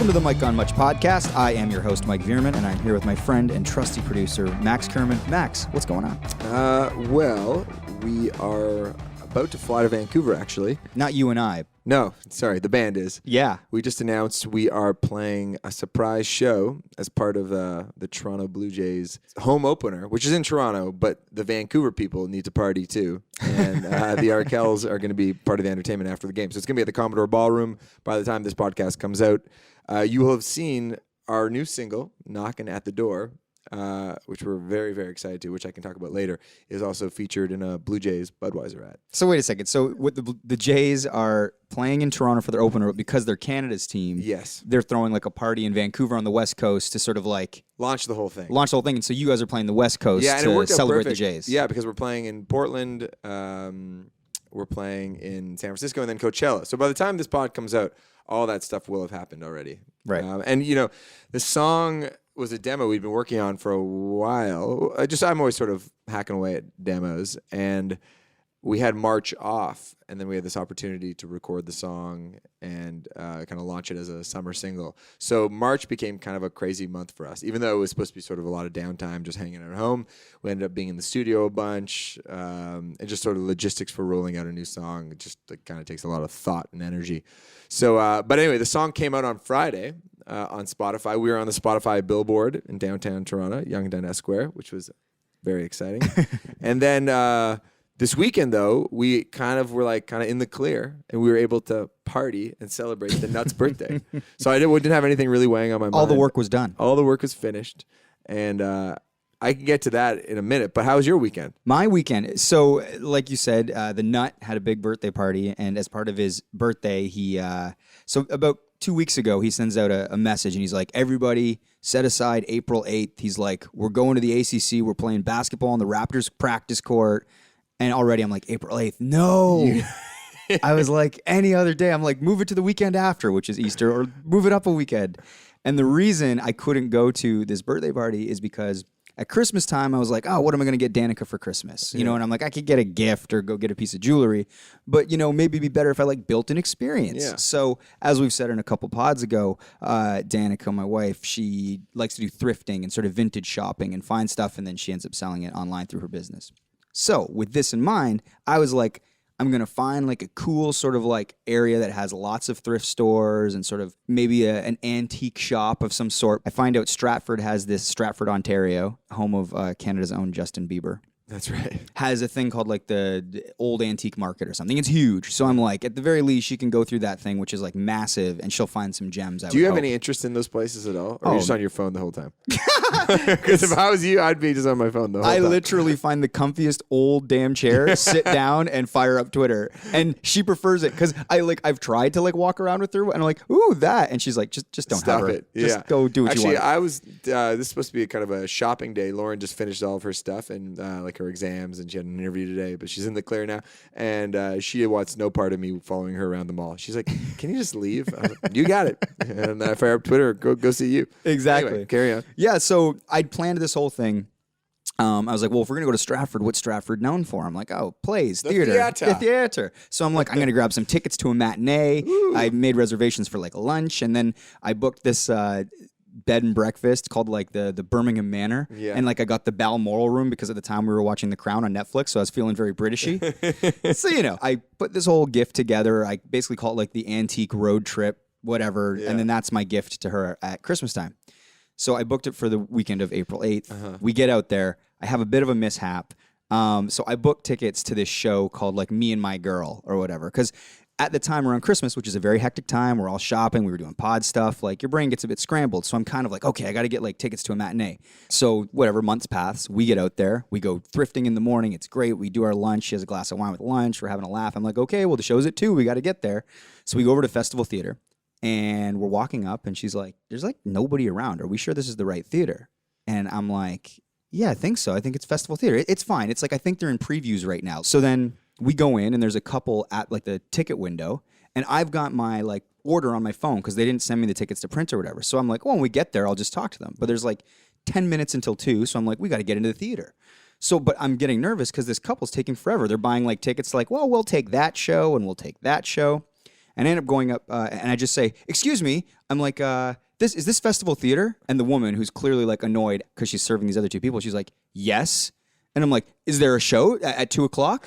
Welcome to the Mike Gone Much podcast. I am your host, Mike Veerman, and I'm here with my friend and trusty producer, Max Kerman. Max, what's going on? Well, we are about to fly to Vancouver, actually. Not you and I. No, sorry, the band is. Yeah. We just announced we are playing a surprise show as part of the Toronto Blue Jays home opener, which is in Toronto, but the Vancouver people need to party too. And the Arkells are going to be part of the entertainment after the game. So it's going to be at the Commodore Ballroom by the time this podcast comes out. You will have seen our new single, Knocking at the Door, which we're very, very excited to, which I can talk about later, is also featured in a Blue Jays Budweiser ad. So wait a second. So what the Jays are playing in Toronto for their opener, but because they're Canada's team, yes, they're throwing like a party in Vancouver on the West Coast to sort of like launch the whole thing. And so you guys are playing the West Coast to celebrate the Jays. Yeah, because we're playing in Portland, we're playing in San Francisco, and then Coachella. So by the time this pod comes out, all that stuff will have happened already. Right. And you know, the song was a demo we'd been working on for a while. I'm always sort of hacking away at demos, and we had March off, and then we had this opportunity to record the song and kind of launch it as a summer single. So March became kind of a crazy month for us, even though it was supposed to be sort of a lot of downtime, just hanging out at home. We ended up being in the studio a bunch, and just sort of logistics for rolling out a new song. It just kind of takes a lot of thought and energy. So, but anyway, the song came out on Friday on Spotify. We were on the Spotify billboard in downtown Toronto, Yonge and Dundas Square, which was very exciting. And then this weekend, though, we kind of were in the clear, and we were able to party and celebrate the Nuts' birthday. So I didn't have anything really weighing on my mind. All the work was done. All the work was finished, and I can get to that in a minute. But how was your weekend? My weekend. So, like you said, the Nut had a big birthday party, and as part of his birthday, so about 2 weeks ago, he sends out a message, and he's like, everybody set aside April 8th. He's like, we're going to the ACC. We're playing basketball on the Raptors practice court. And already I'm like, April 8th. No. I was like, any other day. I'm like, move it to the weekend after, which is Easter, or move it up a weekend. And the reason I couldn't go to this birthday party is because at Christmas time, I was like, oh, what am I going to get Danica for Christmas? You know, and I'm like, I could get a gift or go get a piece of jewelry. But, you know, maybe it'd be better if I built an experience. Yeah. So as we've said in a couple pods ago, Danica, my wife, she likes to do thrifting and sort of vintage shopping and find stuff. And then she ends up selling it online through her business. So with this in mind, I was like, I'm going to find a cool sort of area that has lots of thrift stores and sort of maybe an antique shop of some sort. I find out Stratford has this, Stratford, Ontario, home of Canada's own Justin Bieber. That's right. Has a thing called the old antique market or something. It's huge. So I'm like, at the very least, she can go through that thing, which is massive, and she'll find some gems. Do you have any interest in those places at all? Or are you just on your phone the whole time? Because if I was you, I'd be just on my phone the whole time. I literally find the comfiest old damn chair, sit down, and fire up Twitter. And she prefers it because I've tried to walk around with her, and I'm like, ooh, that. And she's like, just don't Stop have her. it. Yeah. Just go do what you want. Actually, I was, this is supposed to be kind of a shopping day. Lauren just finished all of her stuff and her exams, and she had an interview today, but she's in the clear now. And she wants no part of me following her around the mall. She's like, can you just leave? You got it. And I fire up Twitter, go see you. Exactly. Anyway, carry on. Yeah, so I'd planned this whole thing. I was like, well, if we're going to go to Stratford, what's Stratford known for? I'm like, oh, plays, theater. The theater. So I'm like, I'm going to grab some tickets to a matinee. Ooh. I made reservations for lunch, and then I booked this bed and breakfast called the Birmingham Manor. Yeah. And I got the Balmoral room because at the time we were watching The Crown on Netflix, so I was feeling very Britishy. So, I put this whole gift together. I basically call it the antique road trip, whatever. Yeah. And then that's my gift to her at Christmas time. So I booked it for the weekend of April 8th. Uh-huh. We get out there. I have a bit of a mishap. So I booked tickets to this show called Me and My Girl or whatever. Because at the time around Christmas, which is a very hectic time, we're all shopping, we were doing pod stuff, your brain gets a bit scrambled. So I'm kind of okay, I got to get tickets to a matinee. So whatever, months pass, we get out there, we go thrifting in the morning, it's great, we do our lunch, she has a glass of wine with lunch, we're having a laugh. I'm like, okay, well the show's at 2, we got to get there. So we go over to Festival Theater, and we're walking up, and she's like, there's nobody around, are we sure this is the right theater? And I'm like, yeah, I think so, I think it's Festival Theater. It's fine, it's I think they're in previews right now. So then we go in, and there's a couple at the ticket window, and I've got my order on my phone because they didn't send me the tickets to print or whatever. So I'm like, well, when we get there, I'll just talk to them. But there's 10 minutes until 2, so I'm like, we got to get into the theater. So, but I'm getting nervous because this couple's taking forever. They're buying tickets well, we'll take that show and we'll take that show. And I end up going up and I just say, excuse me. I'm like, is this festival theater? And the woman, who's clearly like annoyed because she's serving these other two people, she's like, yes. And I'm like, is there a show at 2:00?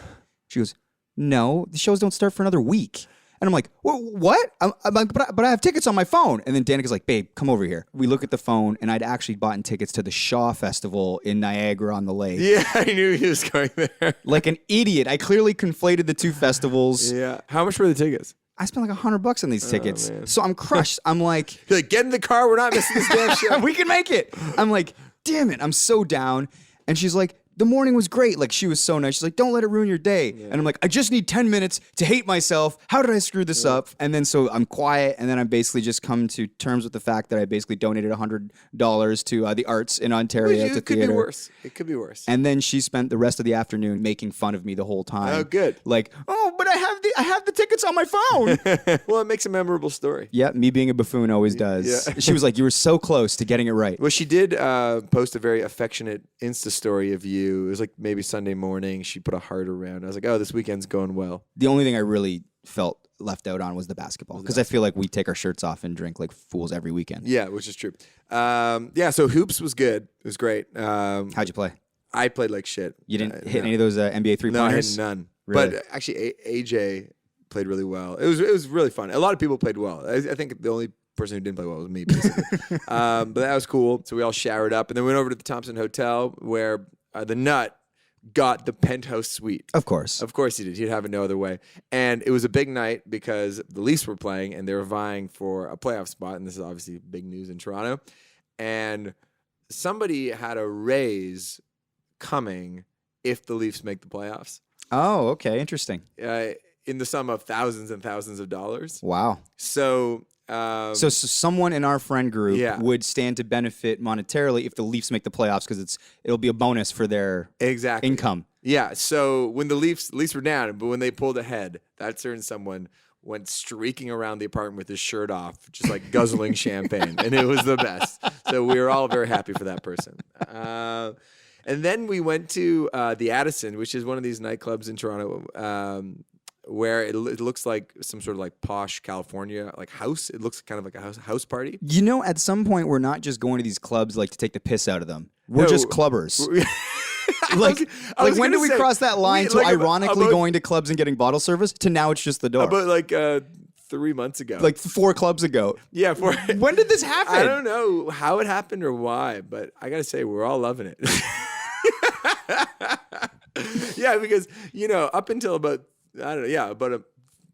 She goes, no, the shows don't start for another week. And I'm like, what? I'm like, but I have tickets on my phone. And then Danica's like, babe, come over here. We look at the phone, and I'd actually bought tickets to the Shaw Festival in Niagara-on-the-Lake. Yeah, I knew he was going there. Like an idiot. I clearly conflated the two festivals. Yeah. How much were the tickets? I spent like $100 on these tickets. So I'm crushed. I'm like, You're like, get in the car. We're not missing this damn show. we can make it. I'm like, damn it. I'm so down. And she's like, the morning was great. Like, she was so nice. She's like, don't let it ruin your day. Yeah. And I'm like, I just need 10 minutes to hate myself. How did I screw this up? And then so I'm quiet. And then I basically just come to terms with the fact that I basically donated $100 to the arts in Ontario. It could be worse. It could be worse. And then she spent the rest of the afternoon making fun of me the whole time. Oh, good. Like, oh, but I have the tickets on my phone. Well, it makes a memorable story. Yeah, me being a buffoon always does. Yeah. She was like, you were so close to getting it right. Well, she did post a very affectionate Insta story of you. It was like maybe Sunday morning. She put a heart around. I was like, oh, this weekend's going well. The only thing I really felt left out on was the basketball, because I feel like we take our shirts off and drink like fools every weekend. Yeah, which is true. So hoops was good. It was great. How'd you play? I played like shit. You didn't hit any of those NBA three-pointers? No, I hit none. Really? But actually, AJ played really well. It was really fun. A lot of people played well. I think the only person who didn't play well was me, basically. But that was cool. So we all showered up, and then we went over to the Thompson Hotel, where the Nut got the penthouse suite. Of course he did. He'd have it no other way. And it was a big night because the Leafs were playing, and they were vying for a playoff spot, and this is obviously big news in Toronto. And somebody had a raise coming if the Leafs make the playoffs. Oh, okay. Interesting. In the sum of thousands and thousands of dollars. Wow. So someone in our friend group would stand to benefit monetarily if the Leafs make the playoffs, because it'll be a bonus for their income. Yeah. So when the Leafs were down, but when they pulled ahead, that certain someone went streaking around the apartment with his shirt off, just like guzzling champagne, and it was the best. So we were all very happy for that person. And then we went to the Addison, which is one of these nightclubs in Toronto, where it looks like some sort of like posh California like house. It looks kind of like a house party. You know, at some point we're not just going to these clubs like to take the piss out of them. We're just clubbers. When do we cross that line to ironically going to clubs and getting bottle service to now it's just the door? About like 3 months ago. Like 4 clubs ago. Yeah. When did this happen? I don't know how it happened or why, but I got to say we're all loving it. Yeah, because, up until about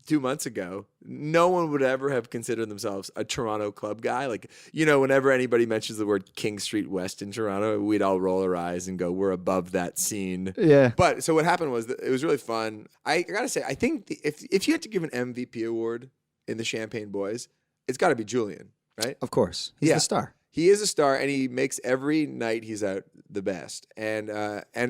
2 months ago, no one would ever have considered themselves a Toronto club guy. Like, whenever anybody mentions the word King Street West in Toronto, we'd all roll our eyes and go, we're above that scene. Yeah. But so what happened was that it was really fun. I got to say, I think if you had to give an MVP award in the Champagne Boys, it's got to be Julian, right? Of course. He's the star. He is a star, and he makes every night he's out the best. And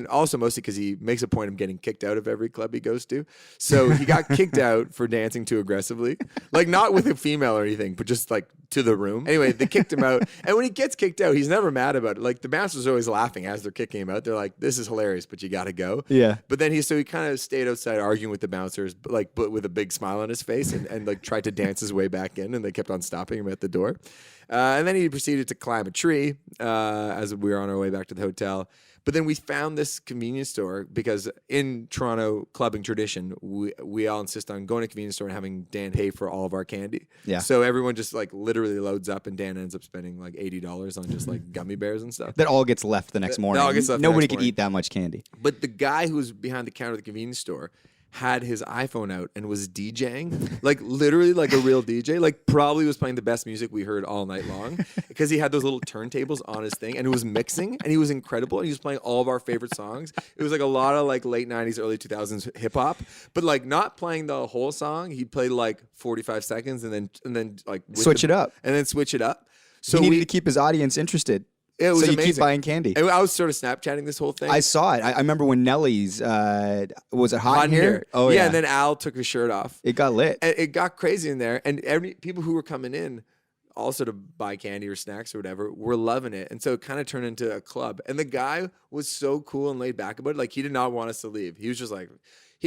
also mostly because he makes a point of getting kicked out of every club he goes to. So he got kicked out for dancing too aggressively. Like, not with a female or anything, but just like to the room. Anyway, they kicked him out. And when he gets kicked out, he's never mad about it. Like, the bouncers are always laughing as they're kicking him out. They're like, this is hilarious, but you got to go. Yeah. But then he kind of stayed outside arguing with the bouncers, but with a big smile on his face, and like tried to dance his way back in, and they kept on stopping him at the door. And then he proceeded to climb a tree as we were on our way back to the hotel. But then we found this convenience store, because in Toronto clubbing tradition, we all insist on going to a convenience store and having Dan pay for all of our candy. Yeah. So everyone just like literally loads up, and Dan ends up spending like $80 on just like gummy bears and stuff. That all gets left the next morning. Nobody could eat that much candy. But the guy who was behind the counter of the convenience store had his iPhone out and was DJing, like literally like a real DJ, like probably was playing the best music we heard all night long, because he had those little turntables on his thing, and it was mixing, and he was incredible, and he was playing all of our favorite songs. It was like a lot of like late 90s, early 2000s hip hop, but like not playing the whole song. He played like 45 seconds and then like switch it up. So he needed to keep his audience interested. It was amazing. Keep buying candy. I was sort of Snapchatting this whole thing. I saw it. I remember when Nelly's, was it hot in here? Oh, yeah. And then Al took his shirt off. It got lit. And it got crazy in there. And people who were coming in also to buy candy or snacks or whatever were loving it. And so it kind of turned into a club. And the guy was so cool and laid back about it. Like, he did not want us to leave. He was just like,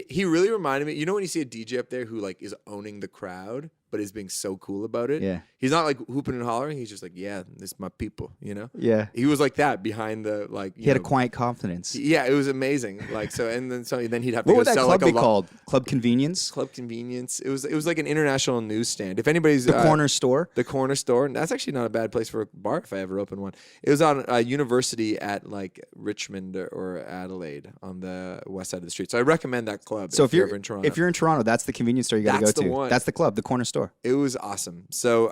He really reminded me. You know when you see a DJ up there who like is owning the crowd, but is being so cool about it. Yeah. He's not like hooping and hollering. He's just like, yeah, this is my people. You know. Yeah. He was like that behind the like. He had a quiet confidence. Yeah, it was amazing. Like so, and then he'd have to What go would that sell club like be called? Club Convenience? Club Convenience. It was like an international newsstand. If anybody's The corner store? the corner store. And that's actually not a bad place for a bar if I ever open one. It was on a university at like Richmond or Adelaide on the west side of the street. So I recommend that club. So if you're ever in Toronto. if you're in Toronto, that's the convenience store you got to go That's the to. one. That's the club, the corner store. It was awesome. So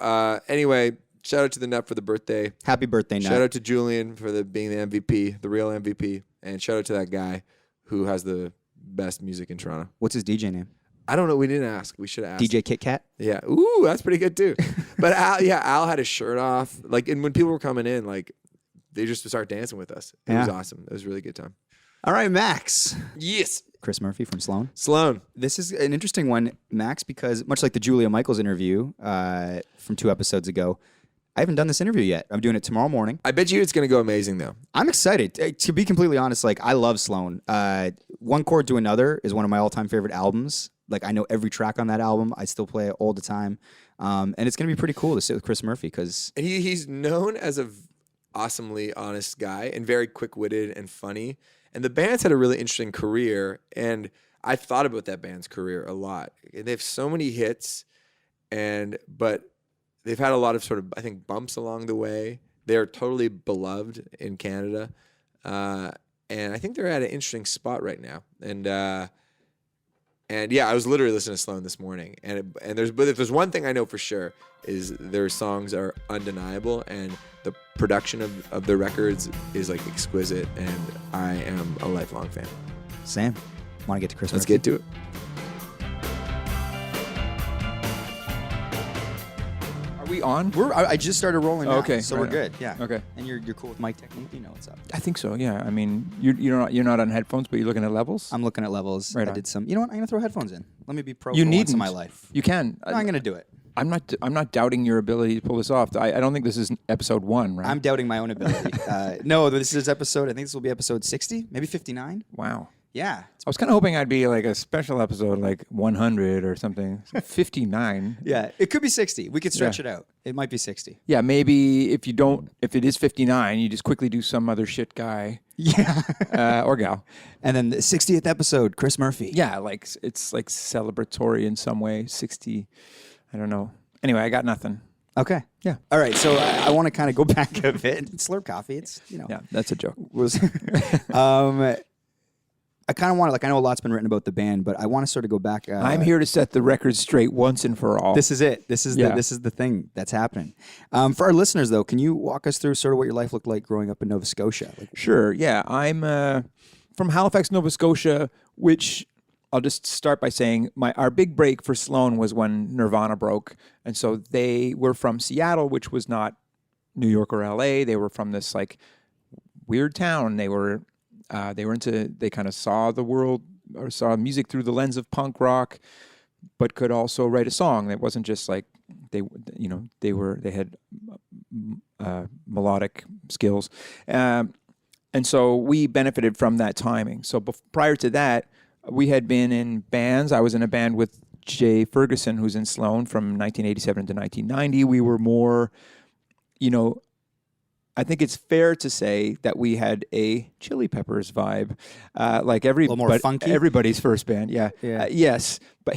anyway, shout out to the Nut for the birthday. Happy birthday, Nut. Shout out to Julian for being the MVP, the real MVP, and shout out to that guy who has the best music in Toronto. What's his DJ name? I don't know. We didn't ask. We should have asked. DJ Kit Kat? Yeah. Ooh, that's pretty good too. But Al had his shirt off. Like, and when people were coming in, like, they just start dancing with us. It was awesome. It was a really good time. All right, Max. Yes. Chris Murphy from Sloan. Sloan. This is an interesting one, Max, because much like the Julia Michaels interview from 2 episodes ago, I haven't done this interview yet. I'm doing it tomorrow morning. I bet you it's going to go amazing, though. I'm excited. To be completely honest, like, I love Sloan. One Chord to Another is one of my all-time favorite albums. Like, I know every track on that album. I still play it all the time. And it's going to be pretty cool to sit with Chris Murphy because... And he's known as a awesomely honest guy and very quick-witted and funny. And the band's had a really interesting career, and I've thought about that band's career a lot. They have so many hits, but they've had a lot of sort of, I think, bumps along the way. They're totally beloved in Canada, and I think they're at an interesting spot right now. And yeah, I was literally listening to Sloan this morning, but if there's one thing I know for sure is their songs are undeniable, and the production of the records is like exquisite, and I am a lifelong fan. Sam, want to get to Chris Let's Murphy? get to it. Are we on? I just started rolling now, Okay, so right we're on. good. Yeah. Okay. And you're cool with mic technique? You know what's up. I think so. Yeah. I mean, you're not on headphones, but you're looking at levels. I'm looking at levels. Right I on. did some... You know what? I'm going to throw headphones in. Let me be pro You for once in needn't. my life. You can. No, I'm going to do it. I'm not doubting your ability to pull this off. I don't think this is episode 1, right? I'm doubting my own ability. No, this is episode... I think this will be episode 60, maybe 59. Wow. Yeah. I was kind of hoping I'd be like a special episode, like 100 or something. 59. Yeah. It could be 60. We could stretch it out. It might be 60. Yeah, maybe if it is 59, you just quickly do some other shit guy. Yeah. Or gal. And then the 60th episode, Chris Murphy. Yeah, like it's like celebratory in some way. 60. I don't know. Anyway, I got nothing. Okay. Yeah. All right. So I want to kind of go back a bit. Slurp coffee. It's, Yeah, that's a joke. I kind of want to, like, I know a lot's been written about the band, but I want to sort of go back. I'm here to set the record straight once and for all. This is it. This is the thing that's happening. For our listeners, though, can you walk us through sort of what your life looked like growing up in Nova Scotia? Sure. Yeah, I'm from Halifax, Nova Scotia, which I'll just start by saying our big break for Sloan was when Nirvana broke, and so they were from Seattle, which was not New York or LA. They were from this like weird town. They kind of saw the world or saw music through the lens of punk rock, but could also write a song. That wasn't just like they had melodic skills, and so we benefited from that timing. So prior to that, we had been in bands. I was in a band with Jay Ferguson, who's in Sloan from 1987 to 1990. We were more, I think it's fair to say that we had a Chili Peppers vibe, like a little more funky? everybody's first band. Yeah. Yes, but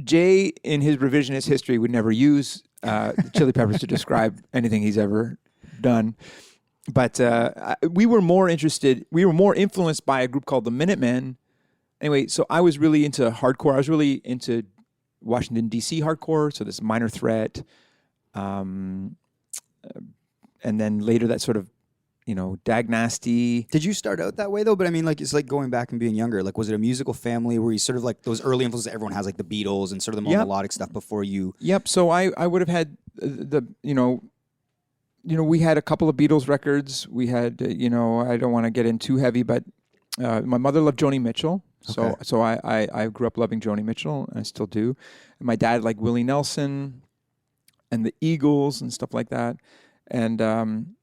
Jay in his revisionist history would never use the Chili Peppers to describe anything he's ever done. But we were more influenced by a group called the Minutemen. Anyway, so I was really into hardcore. I was really into Washington, D.C. hardcore, so this Minor Threat. And then later that sort of, Dag Nasty. Did you start out that way, though? But I mean, like, it's like going back and being younger. Like, was it a musical family where you sort of like those early influences that everyone has, like the Beatles and sort of the more melodic stuff before you? Yep. So I would have had we had a couple of Beatles records. We had, I don't want to get in too heavy, but my mother loved Joni Mitchell. Okay. So I grew up loving Joni Mitchell, and I still do. And my dad liked Willie Nelson and the Eagles and stuff like that. And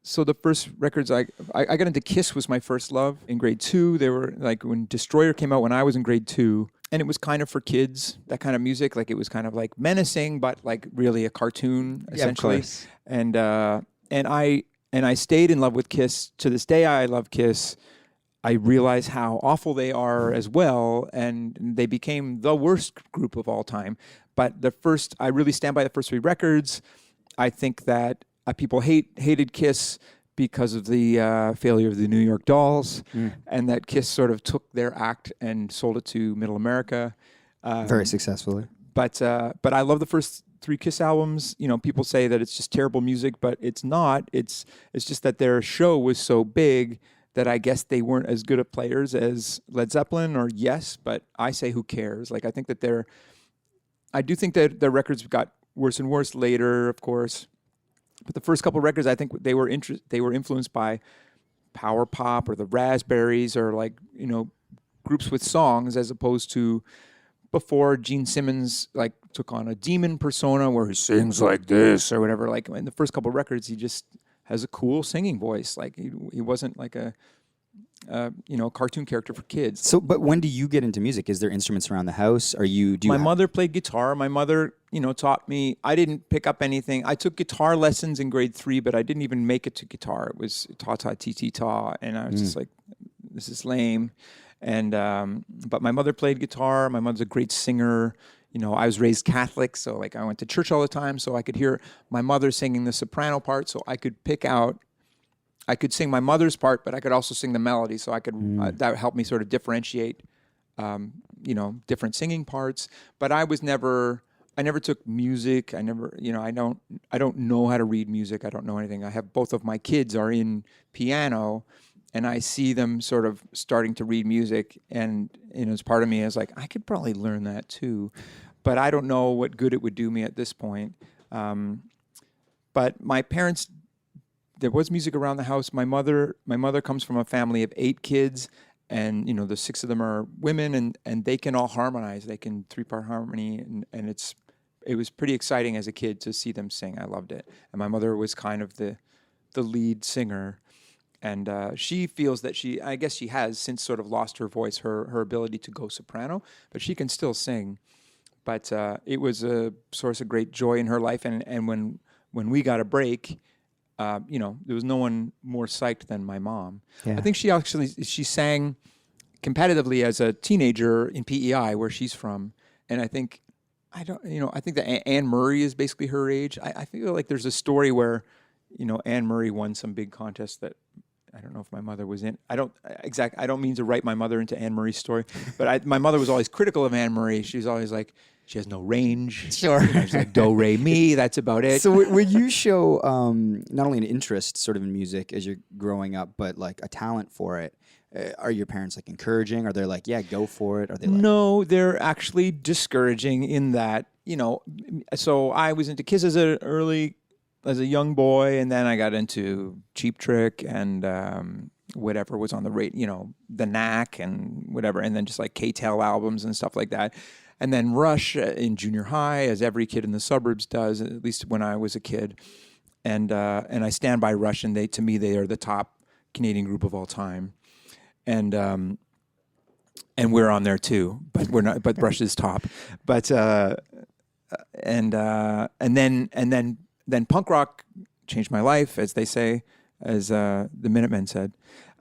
So the first records I got into Kiss was my first love in grade 2. They were like when Destroyer came out when I was in grade 2. And it was kind of for kids, that kind of music. Like it was kind of like menacing, but like really a cartoon essentially. Of course. And I stayed in love with Kiss. To this day, I love Kiss. I realize how awful they are as well, and they became the worst group of all time. But I really stand by the first 3 records. I think that people hated Kiss because of the failure of the New York Dolls, and that Kiss sort of took their act and sold it to Middle America. Very successfully. But I love the first 3 Kiss albums. You know, people say that it's just terrible music, but it's not. It's just that their show was so big that I guess they weren't as good at players as Led Zeppelin or Yes, but I say who cares? Like I do think that their records got worse and worse later, of course. But the first couple of records, I think they were influenced by power pop or the Raspberries or like, you know, groups with songs as opposed to before Gene Simmons like took on a demon persona where he sings like this or whatever. Like in the first couple of records, he just has a cool singing voice. Like he wasn't like a cartoon character for kids. So, but when do you get into music? Is there instruments around the house? My mother played guitar. My mother, taught me. I didn't pick up anything. I took guitar lessons in grade 3, but I didn't even make it to guitar. It was ta-ta-ti-ti-ta, and I was just like, this is lame. And but my mother played guitar. My mother's a great singer. I was raised Catholic, so like I went to church all the time, so I could hear my mother singing the soprano part, so I could pick out. I could sing my mother's part, but I could also sing the melody, so I could that helped me sort of differentiate, different singing parts. But I never took music. I never, I don't know how to read music. I don't know anything. I have both of my kids are in piano, and I see them sort of starting to read music, and as part of me is like, I could probably learn that too, but I don't know what good it would do me at this point. But my parents. There was music around the house. My mother comes from a family of 8 kids, and the 6 of them are women, and they can all harmonize. They can 3-part harmony, and it was pretty exciting as a kid to see them sing. I loved it. And my mother was kind of the lead singer, and she feels that I guess she has since sort of lost her voice, her ability to go soprano, but she can still sing. But it was a source of great joy in her life, and when we got a break. There was no one more psyched than my mom. Yeah. I think she sang competitively as a teenager in PEI where she's from, and I think that Anne Murray is basically her age. I feel like there's a story where, Anne Murray won some big contest that I don't know if my mother was in. I don't mean to write my mother into Anne Murray's story, but my mother was always critical of Anne Murray. She was always like, she has no range. Sure. She's like, do, re, mi, that's about it. So would you show not only an interest sort of in music as you're growing up, but like a talent for it? Are your parents like encouraging? Are they like, yeah, go for it? Are they like... No, they're actually discouraging in that, so I was into Kiss as a young boy, and then I got into Cheap Trick and whatever was on the radio, the Knack and whatever, and then just like K-Tel albums and stuff like that. And then Rush in junior high, as every kid in the suburbs does, at least when I was a kid. And I stand by Rush, and to me they are the top Canadian group of all time. And we're on there too, but we're not. But Rush is top. But and then punk rock changed my life, as they say, as the Minutemen said.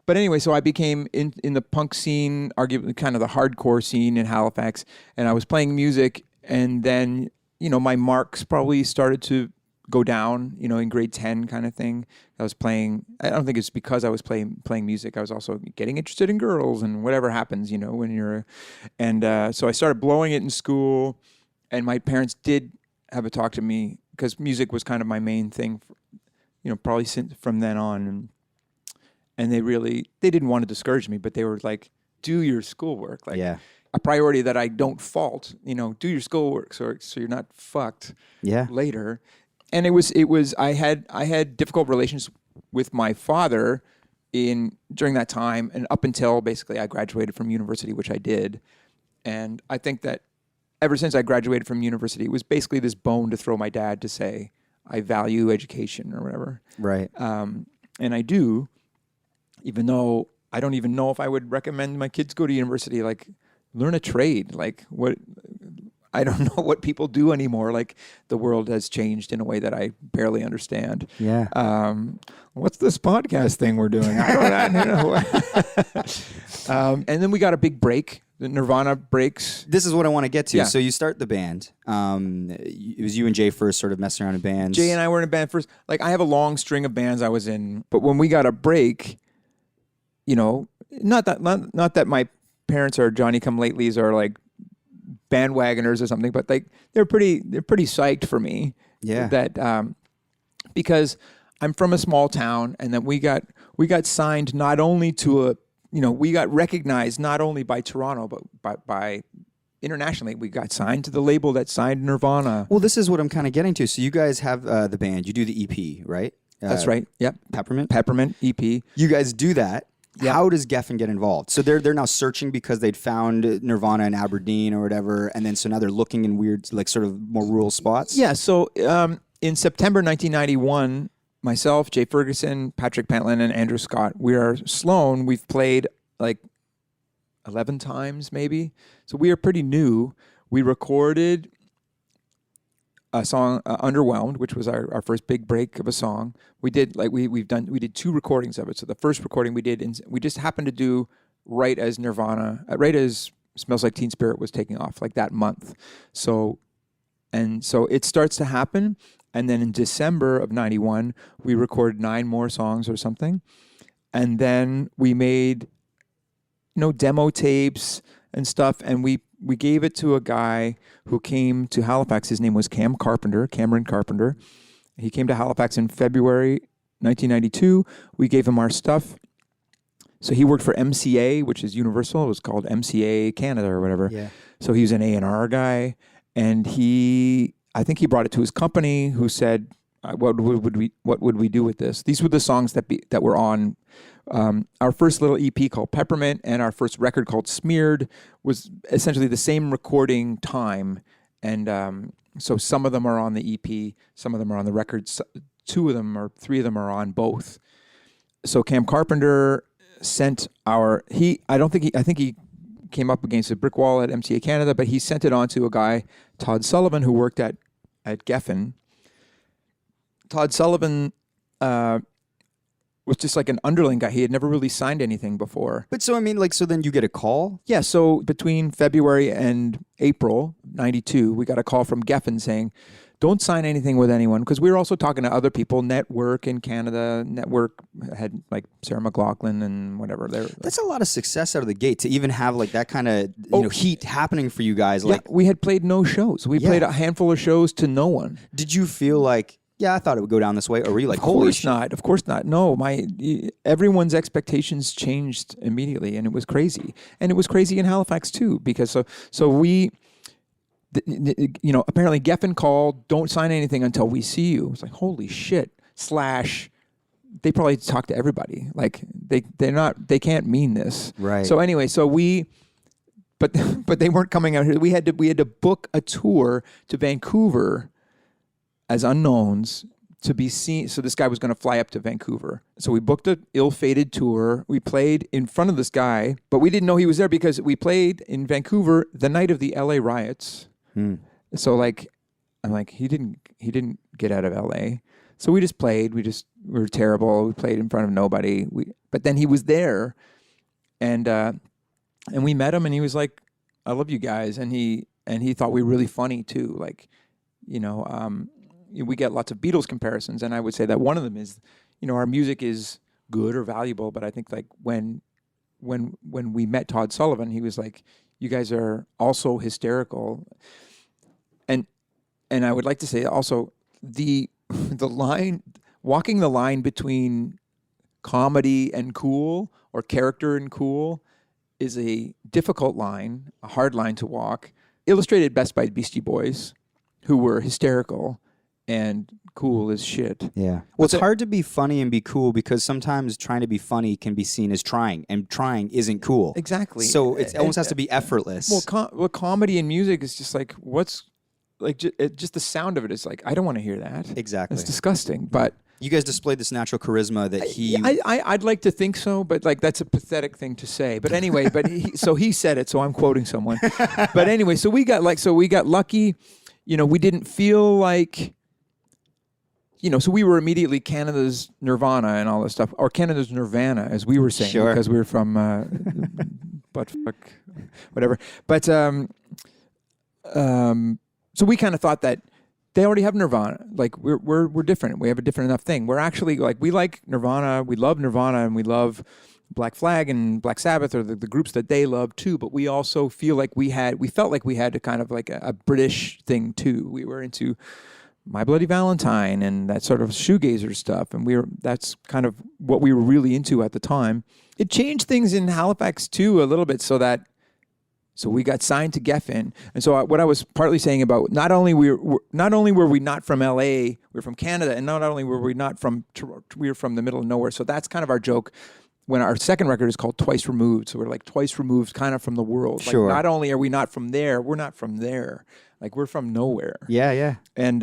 But anyway, so I became in the punk scene, arguably kind of the hardcore scene in Halifax, and I was playing music, and then, my marks probably started to go down, in grade 10 kind of thing. I was playing, I don't think it's because I was playing music, I was also getting interested in girls and whatever happens, when you're, so I started blowing it in school, and my parents did have a talk to me, because music was kind of my main thing, probably since from then on, and they didn't want to discourage me, but they were like, do your schoolwork. Like a priority that I don't fault, do your schoolwork so you're not fucked later. And it was I had difficult relations with my father during that time and up until basically I graduated from university, which I did. And I think that ever since I graduated from university, it was basically this bone to throw my dad to say, I value education or whatever. Right. and I do, even though I don't even know if I would recommend my kids go to university. Like, learn a trade. Like, what? I don't know what people do anymore. Like, the world has changed in a way that I barely understand. Yeah. What's this podcast thing we're doing? I don't know. And then we got a big break. The Nirvana breaks. This is what I want to get to. Yeah. So you start the band. It was you and Jay first sort of messing around in bands. Jay and I were in a band first. Like, I have a long string of bands I was in. But when we got a break, you know, not that my parents are Johnny-come-latelys or like bandwagoners or something, but like they're pretty psyched for me. Yeah. That because I'm from a small town, and then we got signed not only to we got recognized not only by Toronto but by internationally. We got signed to the label that signed Nirvana. Well, this is what I'm kind of getting to. So you guys have the band. You do the EP, right? That's right. Yep. Peppermint EP. You guys do that. Yep. How does Geffen get involved? So they're now searching because they'd found Nirvana in Aberdeen or whatever, and then so now they're looking in weird, like sort of more rural spots. Yeah. So in September 1991, myself, Jay Ferguson, Patrick Pentland, and Andrew Scott, we are Sloan. We've played like 11 times maybe. So we are pretty new. We recorded a song, Underwhelmed, which was our first big break of a song. We did we did 2 recordings of it. So the first recording we did, we just happened to do right as Smells Like Teen Spirit was taking off, like that month. So it starts to happen. And then in December of 91, we recorded 9 more songs or something. And then we made, demo tapes and stuff. And we gave it to a guy who came to Halifax. His name was Cameron Carpenter. He came to Halifax in February 1992. We gave him our stuff. So he worked for MCA, which is Universal. It was called MCA Canada or whatever. Yeah. So he was an A&R guy. And I think he brought it to his company, who said, what would we do with this? These were the songs that were on our first little EP called Peppermint, and our first record called Smeared was essentially the same recording time. And so some of them are on the EP, some of them are on the records. 2 of them or 3 of them are on both. So Cam Carpenter sent I think he came up against a brick wall at MCA Canada, but he sent it on to a guy, Todd Sullivan, who worked at Geffen. Todd Sullivan was just like an underling guy. He had never really signed anything before. But so, I mean, so then you get a call? Yeah, so between February and April 92, we got a call from Geffen saying, don't sign anything with anyone, because we were also talking to other people. Network in Canada. Network had like Sarah McLachlan and whatever. That's a lot of success out of the gate to even have like that kind of heat happening for you guys. Yeah, like we had played no shows. We played a handful of shows to no one. Did you feel like, yeah, I thought it would go down this way, or were you like, holy shit? Of course not. No, everyone's expectations changed immediately, and it was crazy. And it was crazy in Halifax too, because so we. Apparently Geffen called, don't sign anything until we see you. It's like, holy shit. / they probably talk to everybody. Like they can't mean this. Right. So anyway, but they weren't coming out here. We had to book a tour to Vancouver as unknowns to be seen. So this guy was going to fly up to Vancouver. So we booked an ill-fated tour. We played in front of this guy, but we didn't know he was there because we played in Vancouver the night of the LA riots. So I'm like, he didn't get out of LA. So we just played. We were terrible. We played in front of nobody. But then he was there, and we met him, and he was like, I love you guys. And he thought we were really funny too. Like, we get lots of Beatles comparisons, and I would say that one of them is, our music is good or valuable, but I think like when we met Todd Sullivan, he was like, you guys are also hysterical. And I would like to say also the walking the line between comedy and cool or character and cool is a difficult line, a hard line to walk, illustrated best by Beastie Boys, who were hysterical and cool as shit. Yeah. Well, it's hard to be funny and be cool because sometimes trying to be funny can be seen as trying, and trying isn't cool. Exactly. So it almost has to be effortless. Well, comedy and music is just like, just the sound of it is like, I don't want to hear that. Exactly. It's disgusting. But You guys displayed this natural charisma that he. I'd like to think so, but like that's a pathetic thing to say. But anyway, so he said it, so I'm quoting someone. But anyway, so we got lucky. We didn't feel like. So we were immediately Canada's Nirvana and all this stuff, or Canada's Nirvana, as we were saying, because we were from buttfuck, whatever. But so we kind of thought that. They already have Nirvana. Like we're different. We have a different enough thing. We're actually like we like Nirvana. We love Nirvana, and we love Black Flag and Black Sabbath, or the groups that they love too. But we also feel like we felt like we had a kind of like a British thing too. We were into My Bloody Valentine and that sort of shoegazer stuff, and that's kind of what we were really into at the time. It changed things in Halifax too a little bit, so we got signed to Geffen, and so what I was partly saying about not only were we not from LA, we were from Canada, and not only were we not from we were from the middle of nowhere. So that's kind of our joke. When our second record is called Twice Removed, so we're like twice removed, kind of from the world. Sure. Like not only are we not from there, we're not from there. Like we're from nowhere. Yeah, yeah. And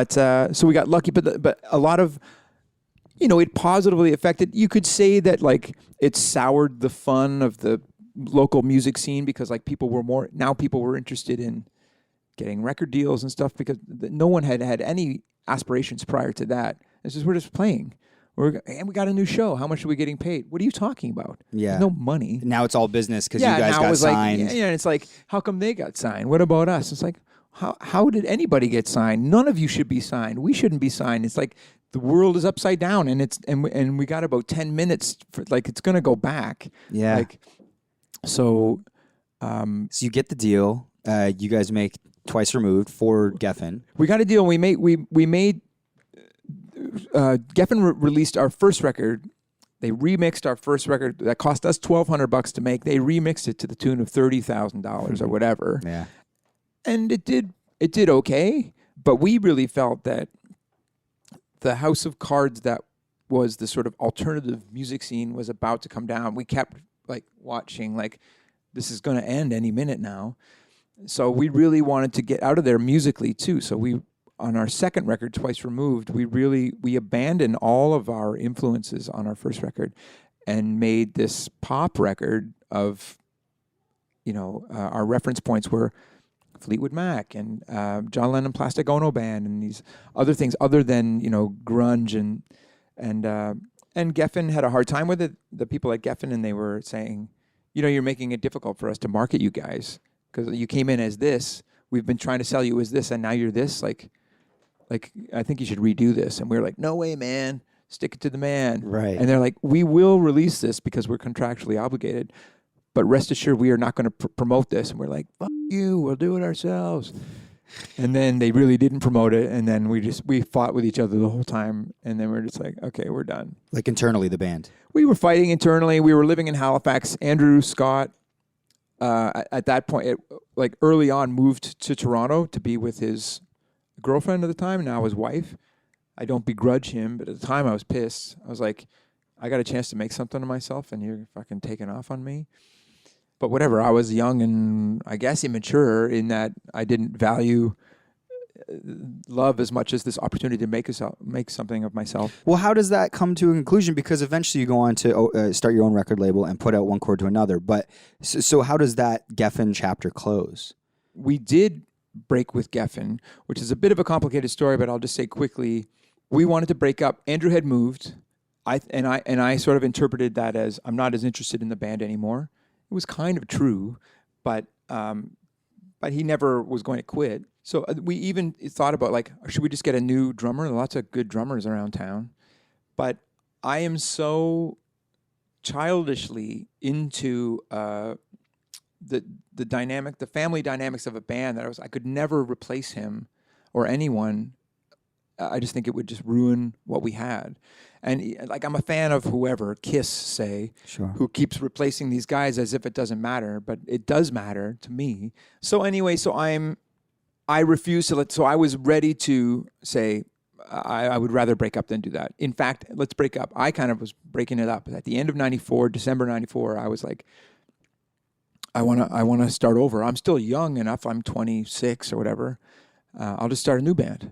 so we got lucky, but a lot of. It positively affected. You could say that like it soured the fun of the local music scene because like people were interested in getting record deals and stuff because no one had any aspirations prior to that. We're just playing. And we got a new show. How much are we getting paid? What are you talking about? Yeah. There's no money. Now it's all business because you guys got signed. Like, and it's like, how come they got signed? What about us? It's like, how did anybody get signed? None of you should be signed. We shouldn't be signed. It's like the world is upside down, and we got about 10 minutes for, like it's gonna go back. Yeah. Like, so you get the deal. You guys make Twice Removed for Geffen. We got a deal. We made Geffen released our first record. They remixed our first record that cost us $1,200 to make. They remixed it to the tune of $30,000 or whatever. Yeah, and it did okay. But we really felt that the house of cards that was the sort of alternative music scene was about to come down. We kept like watching, like this is going to end any minute now. So we really wanted to get out of there musically too. So we, on our second record, Twice Removed, we abandoned all of our influences on our first record and made this pop record of, our reference points were Fleetwood Mac and John Lennon Plastic Ono Band and these other things other than, grunge and Geffen had a hard time with it. The people at Geffen, and they were saying, you're making it difficult for us to market you guys because you came in as this. We've been trying to sell you as this, and now you're this. Like I think you should redo this. And we were like, no way, man. Stick it to the man. Right. And they're like, we will release this because we're contractually obligated. But rest assured, we are not going to promote this. And we're like, fuck you, we'll do it ourselves. And then they really didn't promote it. And then we fought with each other the whole time. And then we're just like, okay, we're done. Like internally, the band. We were fighting internally. We were living in Halifax. Andrew Scott, at that point, like early on, moved to Toronto to be with his girlfriend at the time, now his wife. I don't begrudge him, but at the time I was pissed. I was like, I got a chance to make something of myself, and you're fucking taking off on me. But whatever, I was young and I guess immature in that I didn't value love as much as this opportunity to make something of myself. Well, how does that come to a conclusion? Because eventually you go on to start your own record label and put out one chord to another. But so how does that Geffen chapter close? We did break with Geffen, which is a bit of a complicated story, but I'll just say quickly, we wanted to break up. Andrew had moved. I sort of interpreted that as I'm not as interested in the band anymore. It was kind of true, but he never was going to quit. So we even thought about, like, should we just get a new drummer? There are lots of good drummers around town. But I am so childishly into the dynamic, the family dynamics of a band that I could never replace him or anyone. I just think it would just ruin what we had. And like, I'm a fan of whoever, Kiss, say, Sure. who keeps replacing these guys as if it doesn't matter, but it does matter to me. So anyway, I refuse to so I was ready to say, I would rather break up than do that. In fact, let's break up. I kind of was breaking it up. At the end of '94, December '94, I was like, I want to start over. I'm still young enough. I'm 26 or whatever. I'll just start a new band.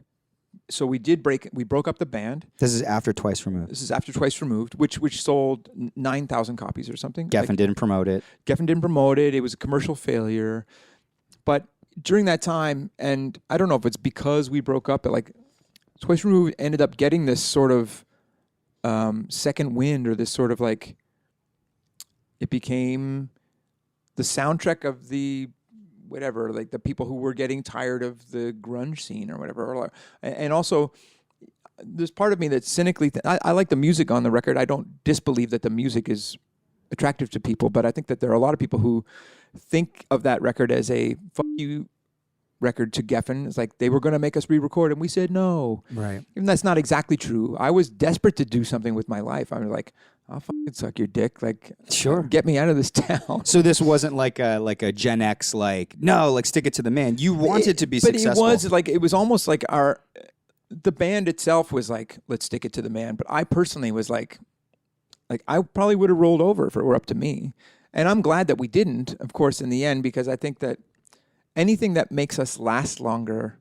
so we broke up the band. This is after Twice Removed. This is after Twice Removed, which sold 9,000 copies or something. Geffen didn't promote it. Geffen didn't promote it. It was a commercial failure. But during that time, and I don't know if it's because we broke up, but like Twice Removed ended up getting this sort of second wind, or this sort of like, it became the soundtrack of the whatever, like the people who were getting tired of the grunge scene or whatever. And also, there's part of me that cynically, I like the music on the record. I don't disbelieve that the music is attractive to people, but I think that there are a lot of people who think of that record as a fuck you record to Geffen. It's like they were going to make us re-record and we said no. Right. And that's not exactly true. I was desperate to do something with my life. I was like, I'll fucking suck your dick. Like, sure, get me out of this town. So this wasn't like a Gen X, like, no, like stick it to the man. You wanted to be successful. But it was almost like the band itself was like, let's stick it to the man. But I personally was like I probably would have rolled over if it were up to me. And I'm glad that we didn't, of course, in the end, because I think that anything that makes us last longer,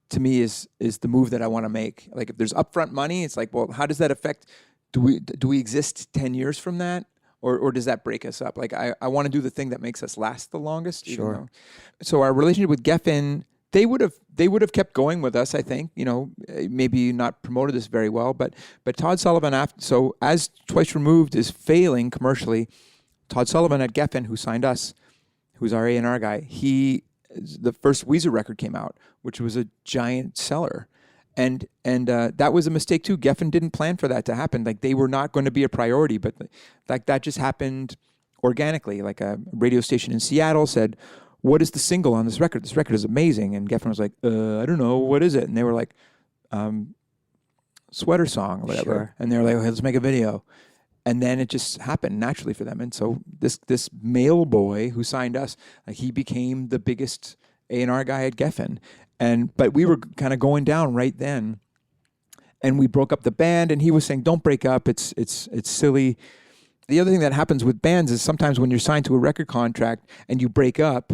to me, is the move that I want to make. Like, if there's upfront money, it's like, well, how does that affect? Do we exist 10 years from that, or does that break us up? Like, I want to do the thing that makes us last the longest. Sure. So our relationship with Geffen, they would have kept going with us. I think, maybe not promoted this very well, but Todd Sullivan, so as Twice Removed is failing commercially, Todd Sullivan at Geffen, who signed us, who's our A&R guy, the first Weezer record came out, which was a giant seller. And that was a mistake too. Geffen didn't plan for that to happen. Like, they were not going to be a priority, but like that just happened organically. Like, a radio station in Seattle said, "What is the single on this record? This record is amazing." And Geffen was like, "I don't know, what is it?" And they were like, "Sweater Song," or whatever. Sure. And they were like, "Okay, let's make a video." And then it just happened naturally for them. And so this male boy who signed us, like, he became the biggest A&R guy at Geffen. But we were kind of going down right then, and we broke up the band. And he was saying, "Don't break up. It's silly." The other thing that happens with bands is sometimes when you're signed to a record contract and you break up,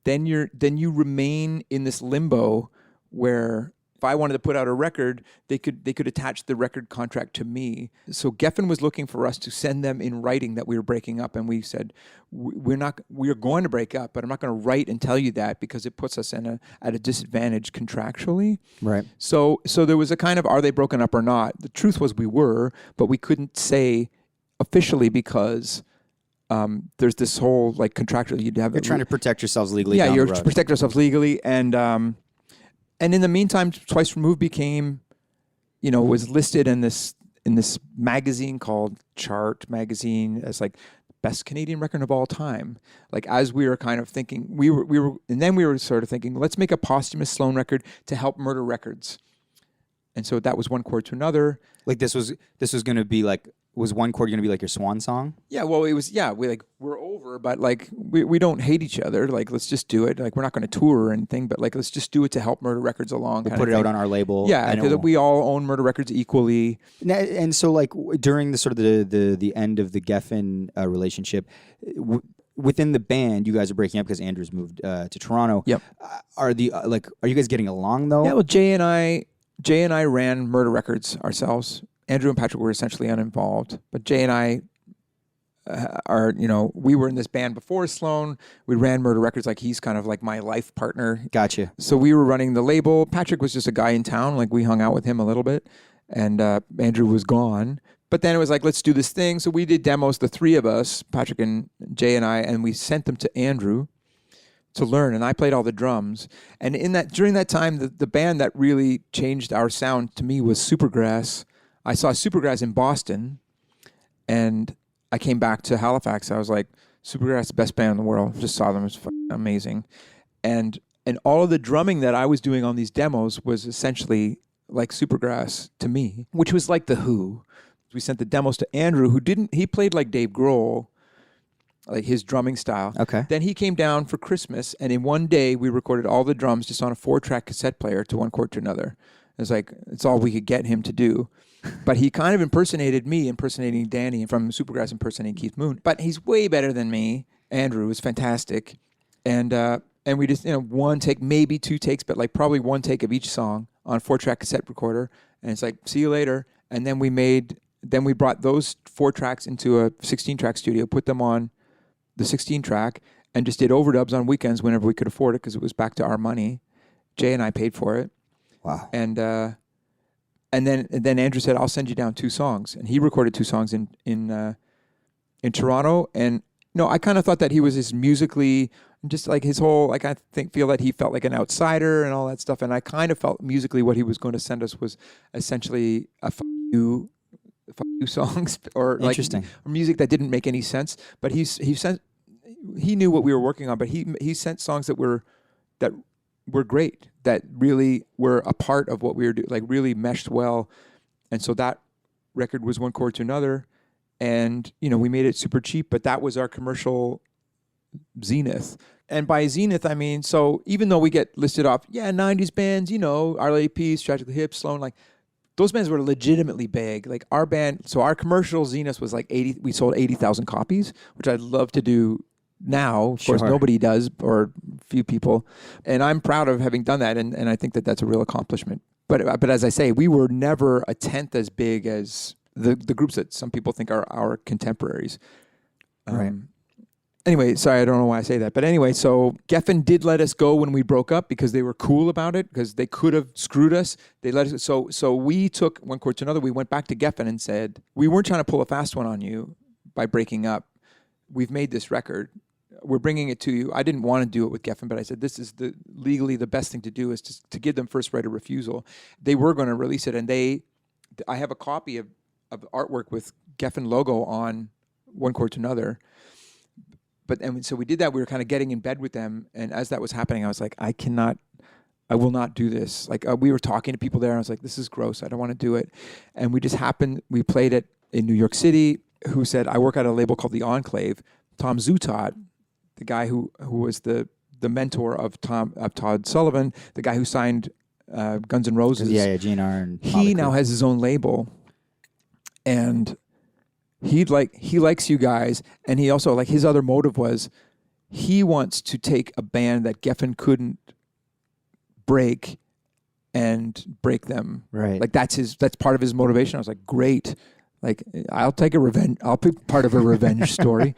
then you remain in this limbo where if I wanted to put out a record, they could attach the record contract to me. So Geffen was looking for us to send them in writing that we were breaking up, and we said, we are going to break up, but I'm not going to write and tell you that because it puts us at a disadvantage contractually. Right. So there was a kind of, are they broken up or not? The truth was we were, but we couldn't say officially because there's this whole like contractual. You're trying to protect yourselves legally. Yeah, down you're the road. to protect yourselves legally, and in the meantime, Twice Removed became, was listed in this magazine called Chart magazine as like best Canadian record of all time. Like, as we were kind of thinking, we were sort of thinking, let's make a posthumous Sloan record to help Murder Records. And so that was one chord to another. Like, this was going to be like, was one chord going to be like your swan song? Yeah, well, it was, we're over, but like, we don't hate each other. Like, let's just do it. Like, we're not going to tour or anything, but like, let's just do it to help Murder Records along. We'll put it out on our label. Yeah, because we all own Murder Records equally. And so, like, during the sort of the end of the Geffen relationship, within the band, you guys are breaking up because Andrew's moved to Toronto. Yep. Are you guys getting along though? Yeah, well, Jay and I ran Murder Records ourselves. Andrew and Patrick were essentially uninvolved, but Jay and I we were in this band before Sloan. We ran Murder Records. Like, he's kind of like my life partner. Gotcha. So we were running the label. Patrick was just a guy in town. Like, we hung out with him a little bit, and Andrew was gone. But then it was like, let's do this thing. So we did demos, the three of us, Patrick and Jay and I, and we sent them to Andrew to learn, and I played all the drums. And during that time, the band that really changed our sound to me was Supergrass. I saw Supergrass in Boston, and I came back to Halifax. I was like, Supergrass, the best band in the world. Just saw them. It was amazing. And all of the drumming that I was doing on these demos was essentially like Supergrass to me, which was like The Who. We sent the demos to Andrew, he played like Dave Grohl, like his drumming style. Okay. Then he came down for Christmas, and in one day we recorded all the drums just on a 4-track cassette player to one chord to another. It's all we could get him to do. But he kind of impersonated me, impersonating Danny, from Supergrass impersonating Keith Moon. But he's way better than me. Andrew is fantastic. And we just, one take, maybe two takes, but like probably one take of each song on a 4-track cassette recorder, and it's like, see you later. And then we brought those 4 tracks into a 16-track studio, put them on the 16-track, and just did overdubs on weekends whenever we could afford it because it was back to our money. Jay and I paid for it. Wow. And then Andrew said, "I'll send you down 2 songs," and he recorded 2 songs in Toronto. And I kind of thought that he was just musically, just like his whole, like I feel that he felt like an outsider and all that stuff. And I kind of felt musically what he was going to send us was essentially a fuck you songs, or like music that didn't make any sense. But he knew what we were working on, but he sent songs that were great, that really were a part of what we were doing, like really meshed well. And so that record was One Chord to Another. And, we made it super cheap, but that was our commercial zenith. And by zenith, I mean, so even though we get listed off, 90s bands, RLAP, Tragically Hip, Sloan, like those bands were legitimately big. Like our band, so our commercial zenith was like we sold 80,000 copies, which I'd love to do now. Of course, nobody does, or few people. And I'm proud of having done that. And I think that that's a real accomplishment. But as I say, we were never a tenth as big as the groups that some people think are our contemporaries. Right. Anyway, sorry, I don't know why I say that. But anyway, so Geffen did let us go when we broke up because they were cool about it, because they could have screwed us. They let us. So we took One Chord to Another. We went back to Geffen and said, we weren't trying to pull a fast one on you by breaking up. We've made this record. We're bringing it to you. I didn't want to do it with Geffen, but I said, this is legally the best thing to do is to give them first right of refusal. They were going to release it, and I have a copy of artwork with Geffen logo on One Chord to Another. And so we did that. We were kind of getting in bed with them. And as that was happening, I was like, I will not do this. Like we were talking to people there, and I was like, this is gross. I don't want to do it. And we played it in New York City, who said, I work at a label called The Enclave. Tom Zutaut, the guy who was the mentor of Todd Sullivan, the guy who signed Guns N' Roses. Yeah, GNR. And he now has his own label. And he likes you guys, and he also, like, his other motive was he wants to take a band that Geffen couldn't break and break them. Right. Like that's part of his motivation. I was like, great. Like I'll be part of a revenge story.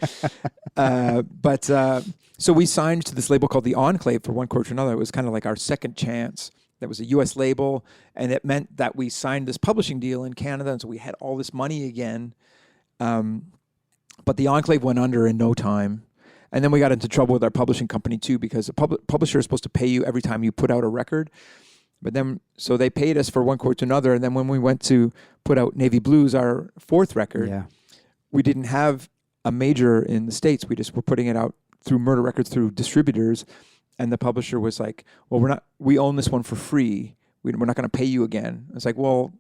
So we signed to this label called The Enclave for One Chord to Another. It was kind of like our second chance. That was a U.S. label, and it meant that we signed this publishing deal in Canada, and so we had all this money again. But The Enclave went under in no time. And then we got into trouble with our publishing company too, because a publisher is supposed to pay you every time you put out a record. But then, so they paid us for One Chord to Another. And then when we went to put out Navy Blues, our 4th record, we didn't have a major in the States. We just were putting it out through Murder Records, through distributors. And the publisher was like, well, we own this one for free. We're not going to pay you again. It's like, well,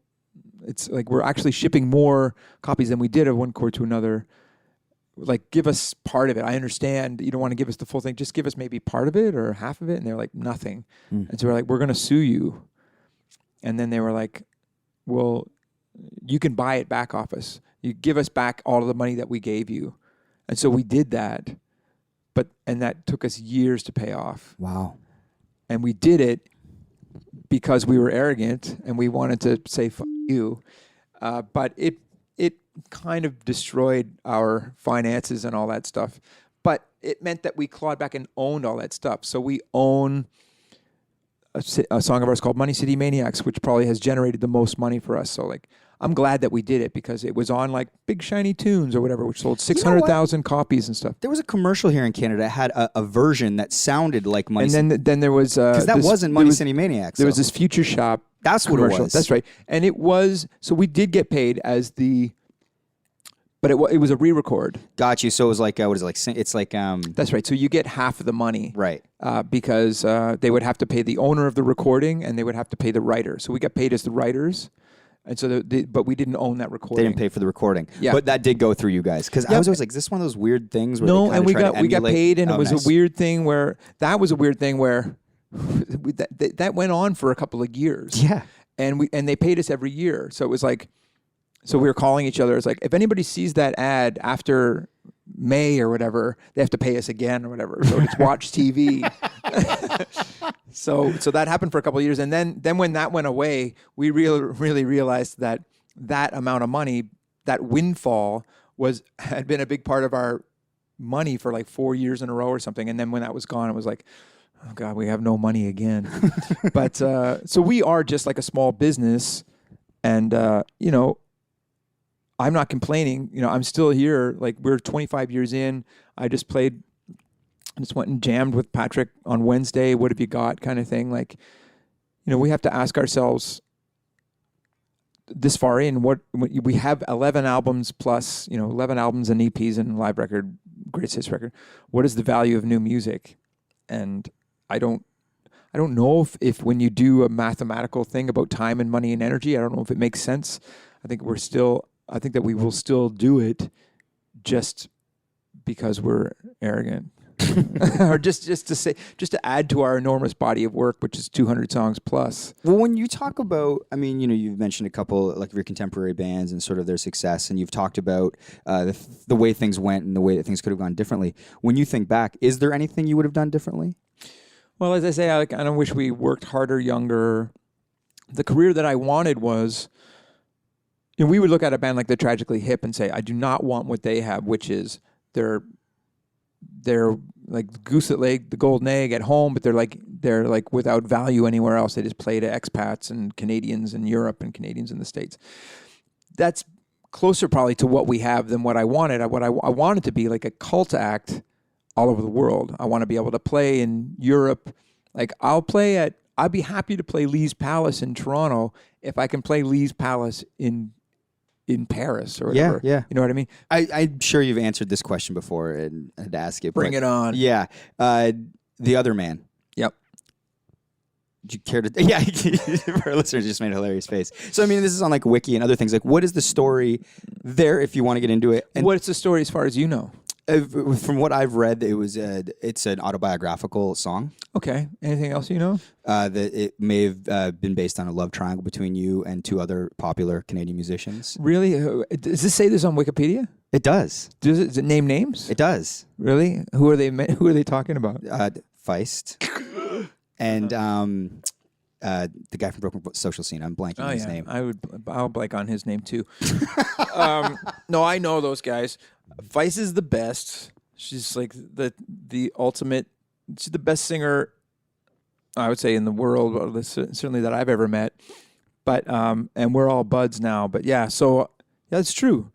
it's like we're actually shipping more copies than we did of One Chord to Another. Like, give us part of it. I understand you don't want to give us the full thing. Just give us maybe part of it or half of it. And they're like, nothing. And so we're like, we're going to sue you. And then they were like, well, you can buy it back off us. You give us back all of the money that we gave you. And so we did that. And that took us years to pay off. Wow. And we did it because we were arrogant and we wanted to say, fuck you. But it kind of destroyed our finances and all that stuff. But it meant that we clawed back and owned all that stuff. So we own a song of ours called Money City Maniacs, which probably has generated the most money for us. So like, I'm glad that we did it because it was on like Big Shiny Tunes or whatever, which sold 600,000 copies and stuff. There was a commercial here in Canada that had a version that sounded like Money City. And then there was... Because that wasn't Money City Maniacs. There was this Future Shop That's what commercial. it was. That's right. And it was... So we did get paid as the... But it was a re-record. Got you. So it was like, what is it like? It's like... That's right. So you get half of the money. Right. Because they would have to pay the owner of the recording and they would have to pay the writer. So we got paid as the writers. And so, but we didn't own that recording. They didn't pay for the recording. Yeah. But that did go through you guys. Because I was always like, is this one of those weird things where no, they and we got emulate? paid, and Oh, it was nice. a weird thing where that went on for a couple of years. Yeah. And they paid us every year. So it was like, so we were calling each other. It's like, if anybody sees that ad after May or whatever, they have to pay us again or whatever. So it's watch TV. So that happened for a couple of years, and then when that went away, we really realized that amount of money, that windfall, had been a big part of our money for like 4 years in a row or something. And then when that was gone, it was like, oh God, we have no money again. But so we are just like a small business, and I'm not complaining. I'm still here. Like, we're 25 years in. I just went and jammed with Patrick on Wednesday. What have you got? Kind of thing. Like, we have to ask ourselves this far in, what we have 11 albums plus, 11 albums and EPs and live record, greatest hits record. What is the value of new music? And I don't know if when you do a mathematical thing about time and money and energy, I don't know if it makes sense. I think that we will still do it just because we're arrogant. Or just to add to our enormous body of work, which is 200 songs plus. Well, when you talk about, you've mentioned a couple like of your contemporary bands and sort of their success, and you've talked about the way things went and the way that things could have gone differently. When you think back, is there anything you would have done differently? Well, as I say, I don't wish we worked harder, younger. The career that I wanted was, we would look at a band like the Tragically Hip and say, I do not want what they have, which is they're like goose that laid the golden egg at home, but they're like without value anywhere else. They just play to expats and Canadians in Europe and Canadians in the States. That's closer probably to what we have than what I wanted. What I wanted to be like a cult act all over the world. I want to be able to play in Europe. Like, I'd be happy to play Lee's Palace in Toronto if I can play Lee's Palace in Paris or whatever. Yeah. You know what I mean? I'm sure you've answered this question before and I'd ask it. Bring it on. Yeah. The Other Man. Yep. Do you care to? Yeah, our listeners just made a hilarious face. So, this is on like Wiki and other things. Like, what is the story there if you want to get into it? And what's the story as far as you know? From what I've read, it's an autobiographical song. Okay. Anything else you know? That it may have been based on a love triangle between you and two other popular Canadian musicians. Really? Does this say this on Wikipedia? It does. Does it name names? It does. Really? Who are they talking about? Feist and the guy from Broken Social Scene. I'm blanking on his name. I'll blank on his name too. No, I know those guys. Feist is the best. She's like the ultimate. She's the best singer, I would say, in the world, certainly that I've ever met. But and we're all buds now. But yeah, so that's true.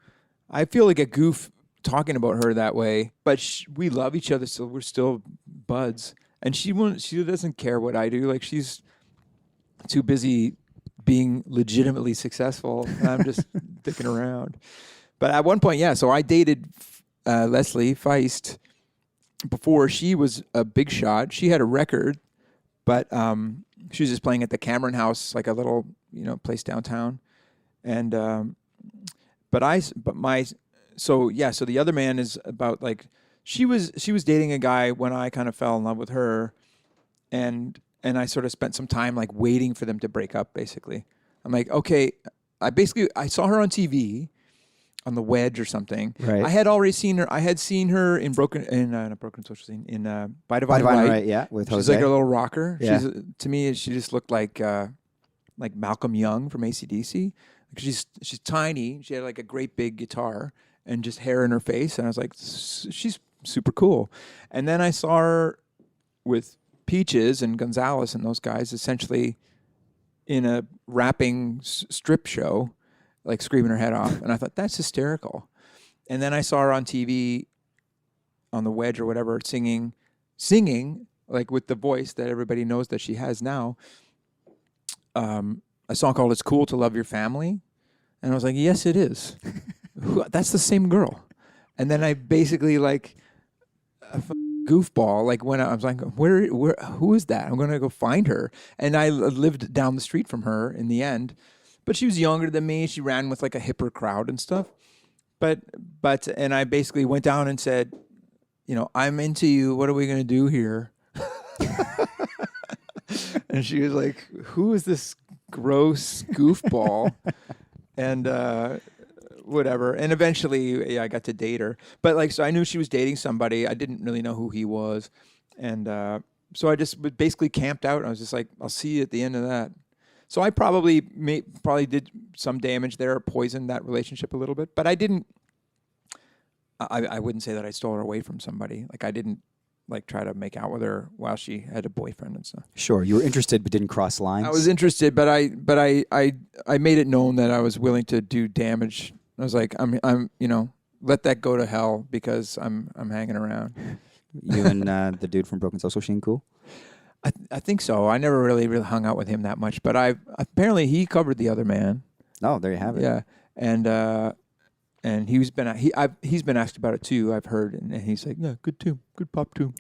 I feel like a goof talking about her that way. But we love each other, so we're still buds. And she doesn't care what I do. Like, she's too busy being legitimately successful, and I'm just dicking around. But at one point, yeah, so I dated Leslie Feist before she was a big shot. She had a record, but she was just playing at the Cameron House, like a little, place downtown. And so The Other Man is about, like, she was dating a guy when I kind of fell in love with her, and I sort of spent some time like waiting for them to break up. Basically, I'm like, okay, I saw her on TV. On The Wedge or something. Right. I had already seen her. I had seen her in Broken Social Scene in By Divine Right. Yeah, with Jose. She's like a little rocker. Yeah. To me, she just looked like Malcolm Young from AC/DC. She's tiny. She had like a great big guitar and just hair in her face, and I was like, she's super cool. And then I saw her with Peaches and Gonzalez and those guys, essentially in a rapping strip show. Like screaming her head off. And I thought, that's hysterical. And then I saw her on TV on The Wedge or whatever, singing like with the voice that everybody knows that she has now, a song called It's Cool to Love Your Family. And I was like, yes, it is. That's the same girl. And then I basically like a goofball, like when I was like, who is that? I'm going to go find her. And I lived down the street from her in the end. But she was younger than me. She ran with like a hipper crowd and stuff. And I basically went down and said, I'm into you. What are we going to do here? And she was like, who is this gross goofball? And whatever. And eventually, I got to date her. But like, so I knew she was dating somebody. I didn't really know who he was, and so I just basically camped out. I was just like, I'll see you at the end of that. So I probably did some damage there, poisoned that relationship a little bit. But I didn't. I wouldn't say that I stole her away from somebody. Like I didn't like try to make out with her while she had a boyfriend and stuff. Sure, you were interested but didn't cross lines. I was interested, but I made it known that I was willing to do damage. I was like, I'm let that go to hell because I'm hanging around. You and the dude from Broken Social Machine cool? I think so. I never really hung out with him that much, but apparently he covered the other man. Oh, there you have it. Yeah, and he's been asked about it too. I've heard, and he's like, yeah, good tune, good pop tune.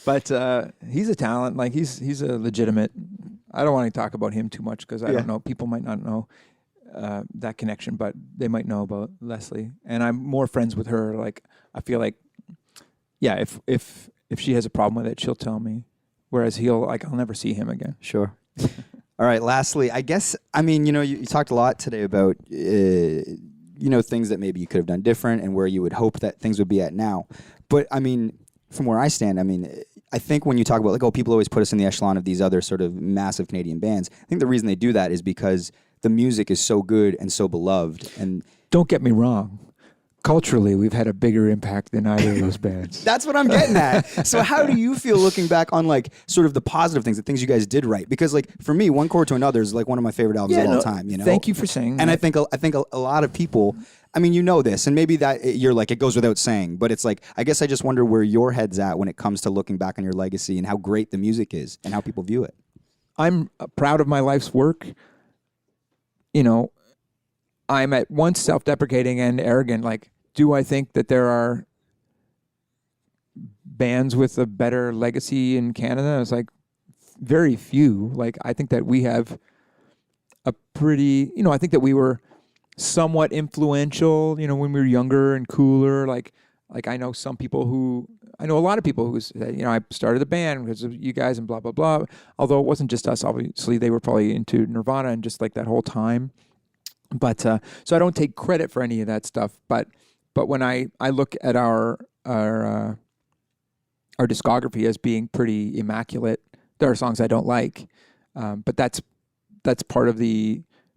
But he's a talent. Like he's a legitimate. I don't want to talk about him too much because I don't know. People might not know that connection, but they might know about Leslie. And I'm more friends with her. Like I feel like, yeah, if she has a problem with it, she'll tell me. Whereas I'll never see him again. Sure. All right. Lastly, I guess, you talked a lot today about, things that maybe you could have done different and where you would hope that things would be at now. But, from where I stand, I think when you talk about, like, people always put us in the echelon of these other sort of massive Canadian bands, I think the reason they do that is because the music is so good and so beloved. And don't get me wrong. Culturally, we've had a bigger impact than either of those bands. That's what I'm getting at. So how do you feel looking back on like sort of the positive things, the things you guys did right? Because like for me, One Chord to Another is like one of my favorite albums of all time. Thank you for saying that. And I think a lot of people, this, and maybe that you're like, it goes without saying, but it's like, I guess I just wonder where your head's at when it comes to looking back on your legacy and how great the music is and how people view it. I'm proud of my life's work. I'm at once self-deprecating and arrogant. Like, do I think that there are bands with a better legacy in Canada? It's like very few. Like, I think that we have a pretty, I think that we were somewhat influential, when we were younger and cooler. Like I know a lot of people who said, I started the band because of you guys and blah, blah, blah. Although it wasn't just us, obviously they were probably into Nirvana and just like that whole time. But so I don't take credit for any of that stuff. But when I look at our discography as being pretty immaculate, there are songs I don't like. But that's part of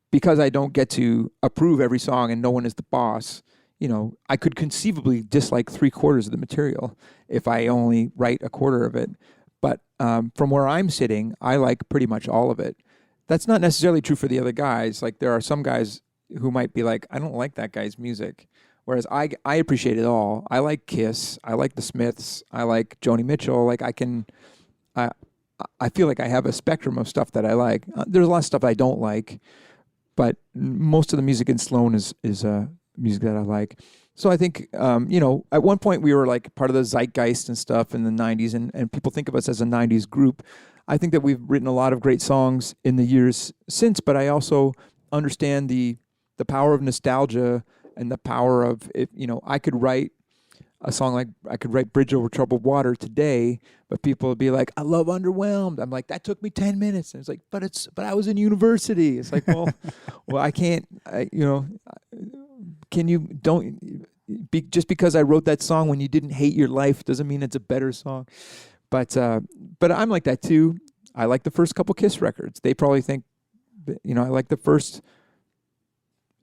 because I don't get to approve every song and no one is the boss. I could conceivably dislike 3/4 of the material if I only write a quarter of it. But from where I'm sitting, I like pretty much all of it. That's not necessarily true for the other guys. Like there are some guys who might be like, I don't like that guy's music. Whereas I appreciate it all. I like Kiss. I like the Smiths. I like Joni Mitchell. Like I feel like I have a spectrum of stuff that I like. There's a lot of stuff I don't like, but most of the music in Sloan is music that I like. So I think, at one point we were like part of the zeitgeist and stuff in the 90s, and people think of us as a 90s group. I think that we've written a lot of great songs in the years since, but I also understand the power of nostalgia and the power of, I could write a song like, I could write Bridge Over Troubled Water today, but people would be like, I love Underwhelmed. I'm like, that took me 10 minutes. And it's like, but I was in university. It's like, well, I can't, just because I wrote that song when you didn't hate your life doesn't mean it's a better song. But I'm like that too. I like the first couple Kiss records. They probably think, I like the first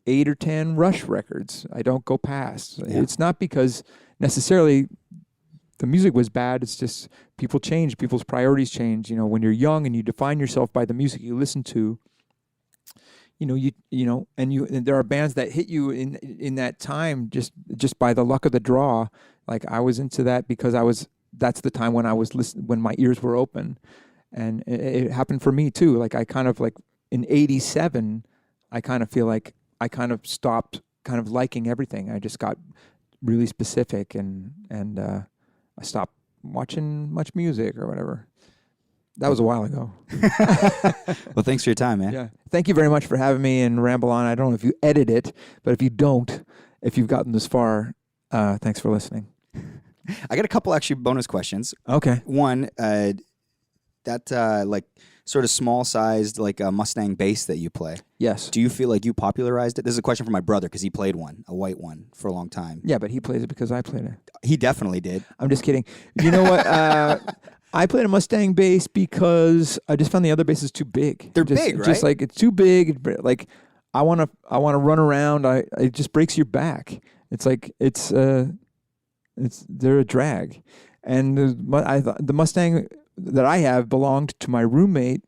8 or 10 Rush records. I don't go past. Yeah. It's not because necessarily the music was bad. It's just people change. People's priorities change. When you're young and you define yourself by the music you listen to, and there are bands that hit you in that time just by the luck of the draw. Like I was into that because that's the time when I was when my ears were open, and it happened for me too. Like I kind of like in '87, I kind of feel like I kind of stopped kind of liking everything. I just got really specific and I stopped watching much music or whatever. That was a while ago. Well, thanks for your time, man. Yeah. Thank you very much for having me and ramble on. I don't know if you edit it, but if you've gotten this far, thanks for listening. I got a couple actually bonus questions. Okay. One, like sort of small sized like a Mustang bass that you play. Yes. Do you feel like you popularized it? This is a question for my brother because he played one, a white one, for a long time. Yeah, but he plays it because I played it. He definitely did. I'm just kidding. You know what? I played a Mustang bass because I just found the other basses too big. They're big, right? Just like it's too big. Like I want to run around. It just breaks your back. It's like they're a drag. And the Mustang that I have belonged to my roommate,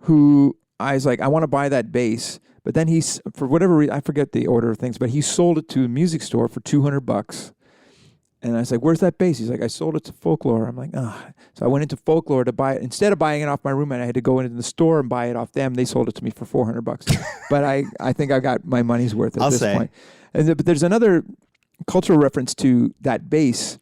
who I was like, I want to buy that bass. But then he's, for whatever reason, I forget the order of things, but he sold it to a music store for $200. And I was like, where's that bass? He's like, I sold it to Folklore. I'm like, ah. So I went into Folklore to buy it. Instead of buying it off my roommate, I had to go into the store and buy it off them. They sold it to me for $400. But I think I got my money's worth at this point. But there's another cultural reference to that bass.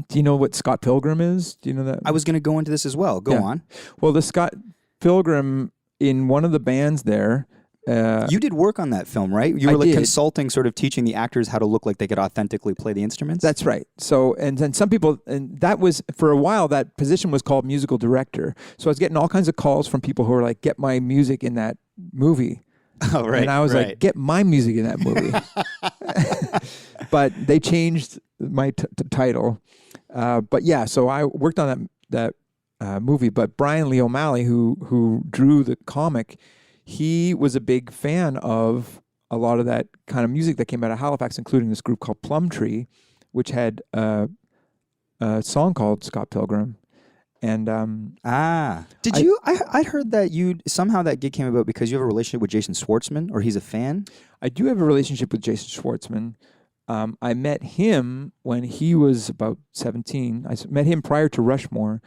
Do you know what Scott Pilgrim is? Do you know that? I was going to go into this as well. Go on. Well, the Scott Pilgrim in one of the bands there. You did work on that film, right? You were like consulting, sort of teaching the actors how to look like they could authentically play the instruments. That's right. So, and then some people, and that was, for a while, that position was called musical director. So I was getting all kinds of calls from people who were like, get my music in that movie. Oh, right. And I was like, get my music in that movie. But they changed my title. But yeah, so I worked on that movie. But Brian Lee O'Malley, who drew the comic, he was a big fan of a lot of that kind of music that came out of Halifax, including this group called Plum Tree, which had a song called Scott Pilgrim. And did you? I'd heard that somehow that gig came about because you have a relationship with Jason Schwartzman, or he's a fan. I do have a relationship with Jason Schwartzman. I met him when he was about 17. I met him prior to Rushmore,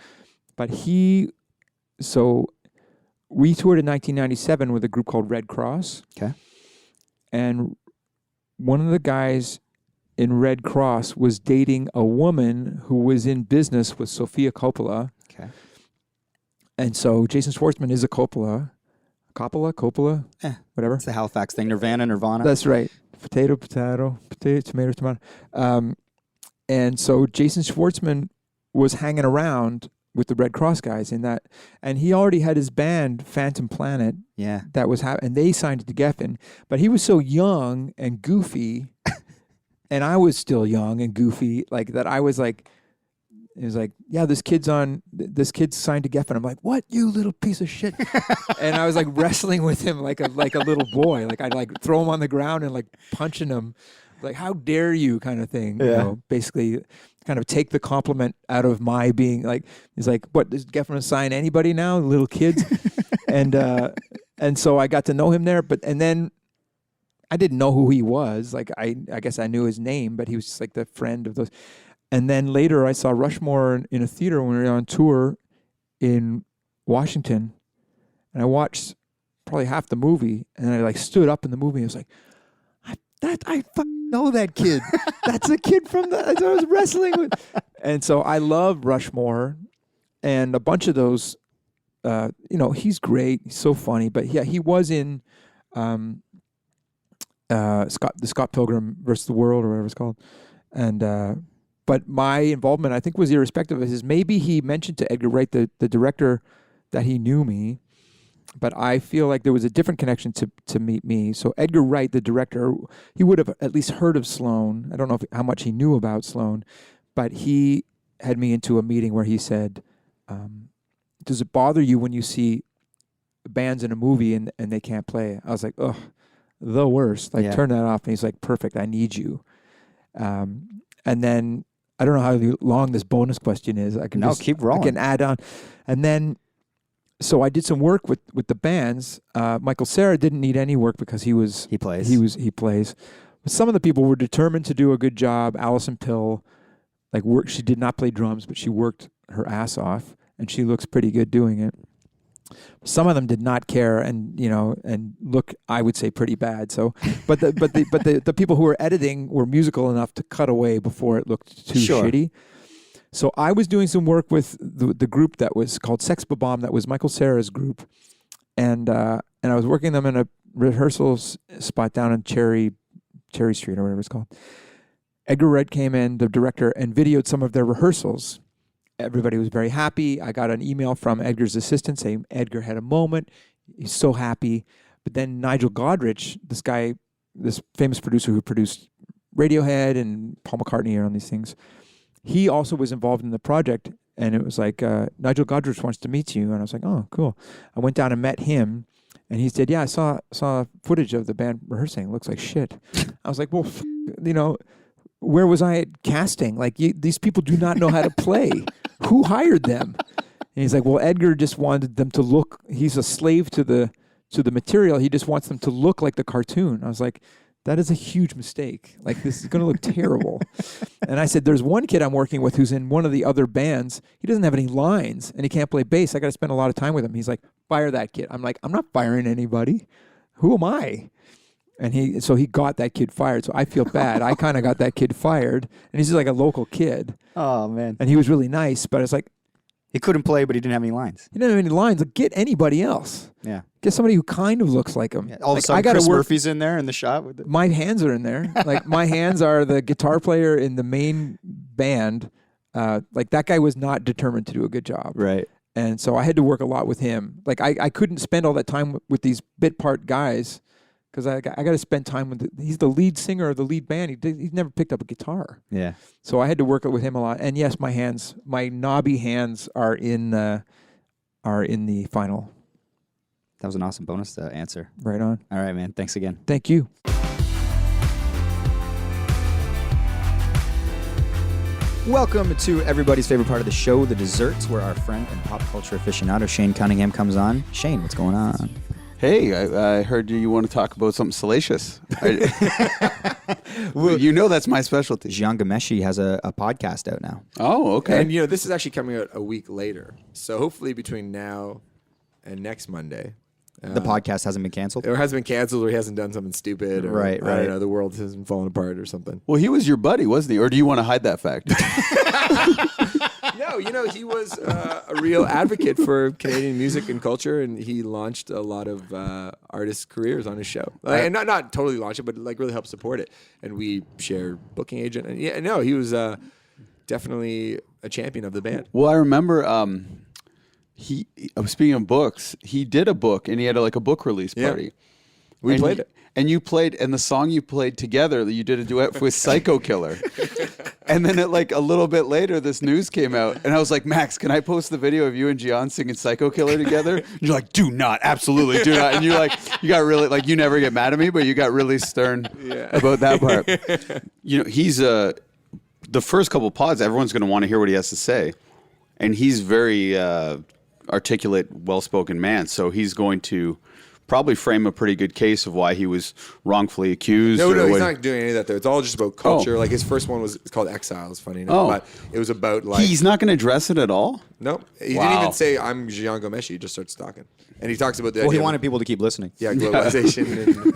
but we toured in 1997 with a group called Red Cross. Okay. And one of the guys in Red Cross was dating a woman who was in business with Sofia Coppola. Okay. And so Jason Schwartzman is a Coppola, whatever. It's the Halifax thing, Nirvana. That's right. Potato, tomato. And so Jason Schwartzman was hanging around with the Red Cross guys in that, and he already had his band Phantom Planet. Yeah, that was and they signed to Geffen, but he was so young and goofy, and I was still young and goofy like that. I was like, it was like, yeah, this kid's signed to Geffen. I'm like, what, you little piece of shit? And I was like wrestling with him like a little boy. Like I'd like throw him on the ground and like punching him, like how dare you kind of thing. Yeah. You know, basically kind of take the compliment out of my being like, he's like, what, does Geffen sign anybody now? Little kids? And so I got to know him there, and then I didn't know who he was. Like I guess I knew his name, but he was just like the friend of those. And then later I saw Rushmore in a theater when we were on tour in Washington, and I watched probably half the movie, and I like stood up in the movie and I was like, I fucking know that kid. That's a kid from that I was wrestling with. And so I love Rushmore and a bunch of those, he's great. He's so funny. But yeah, he was in the Scott Pilgrim versus the World or whatever it's called. And but my involvement, I think, was irrespective of his. Maybe he mentioned to Edgar Wright, the director, that he knew me. But I feel like there was a different connection to meet me. So Edgar Wright, the director, he would have at least heard of Sloan. I don't know how much he knew about Sloan, but he had me into a meeting where he said, does it bother you when you see bands in a movie and they can't play? I was like, ugh, the worst. Like, turn that off. And he's like, perfect, I need you. And then, I don't know how long this bonus question is. I can keep rolling. I can add on. And then, so I did some work with the bands. Michael Cera didn't need any work because he plays. But some of the people were determined to do a good job. Alison Pill, she did not play drums, but she worked her ass off, and she looks pretty good doing it. Some of them did not care, and look, I would say, pretty bad. So, but the people who were editing were musical enough to cut away before it looked too shitty. So I was doing some work with the group that was called Sex Bomb. That was Michael Cera's group, and I was working them in a rehearsal spot down in Cherry Street or whatever it's called. Edgar Wright came in, the director, and videoed some of their rehearsals, Everybody was very happy. I got an email from Edgar's assistant saying Edgar had a moment. He's so happy. But then Nigel Godrich, this guy, this famous producer who produced Radiohead and Paul McCartney on these things, he also was involved in the project. And it was like, Nigel Godrich wants to meet you. And I was like, oh, cool. I went down and met him. And he said, yeah, I saw footage of the band rehearsing. It looks like shit. I was like, well, where was I at casting? Like, these people do not know how to play. Who hired them? And he's like, well, Edgar just wanted them to look. He's a slave to the material. He just wants them to look like the cartoon. I was like, that is a huge mistake. Like, this is going to look terrible. And I said, there's one kid I'm working with who's in one of the other bands. He doesn't have any lines, and he can't play bass. I got to spend a lot of time with him. He's like, fire that kid. I'm like, I'm not firing anybody. Who am I? And he got that kid fired. So I feel bad. I kind of got that kid fired. And he's just like a local kid. Oh, man. And he was really nice, but it's like, he couldn't play, but he didn't have any lines. he didn't have any lines. Like, get anybody else. Yeah. Get somebody who kind of looks like him. Yeah. All of a Like, sudden, Chris Murphy's in there in the shot. With my hands are in there. Like, my hands are the guitar player in the main band. Like, that guy was not determined to do a good job. Right. And so I had to work a lot with him. Like, I couldn't spend all that time with these bit part guys because I got to spend time with he's the lead singer of the lead band. He's never picked up a guitar. Yeah. So I had to work with him a lot. And yes, my knobby hands are in the final. That was an awesome bonus answer. Right on. All right, man. Thanks again. Thank you. Welcome to everybody's favorite part of the show, the desserts, where our friend and pop culture aficionado Shane Cunningham comes on. Shane, what's going on? Hey, I heard you want to talk about something salacious. Well, you know that's my specialty. Jian Ghomeshi has a podcast out now. Oh, okay. And this is actually coming out a week later. So hopefully between now and next Monday. The podcast hasn't been canceled? Or hasn't been canceled, or he hasn't done something stupid. Or, right. I don't know, the world hasn't fallen apart or something. Well, he was your buddy, wasn't he? Or do you want to hide that fact? No, he was a real advocate for Canadian music and culture, and he launched a lot of artists' careers on his show. And not totally launched it, but like really helped support it. And we share booking agent. And he was definitely a champion of the band. Well, I remember speaking of books, he did a book, and he had a book release party. Yeah. We played it. And you played, and the song you played together, you did a duet with Psycho Killer. And then a little bit later, this news came out, and I was like, Max, can I post the video of you and Jian singing Psycho Killer together? And you're like, do not, absolutely do not. And you got really, you never get mad at me, but you got really stern about that part. He's the first couple pods, everyone's going to want to hear what he has to say. And he's very articulate, well-spoken man, so he's going to probably frame a pretty good case of why he was wrongfully accused. No, he's not doing any of that though. It's all just about culture. His first one it's called Exiles, funny enough. But it was about he's not going to address it at all? No. He didn't even say, I'm Jian Ghomeshi. He just starts talking. And he talks about the he wanted people to keep listening. Yeah, globalization.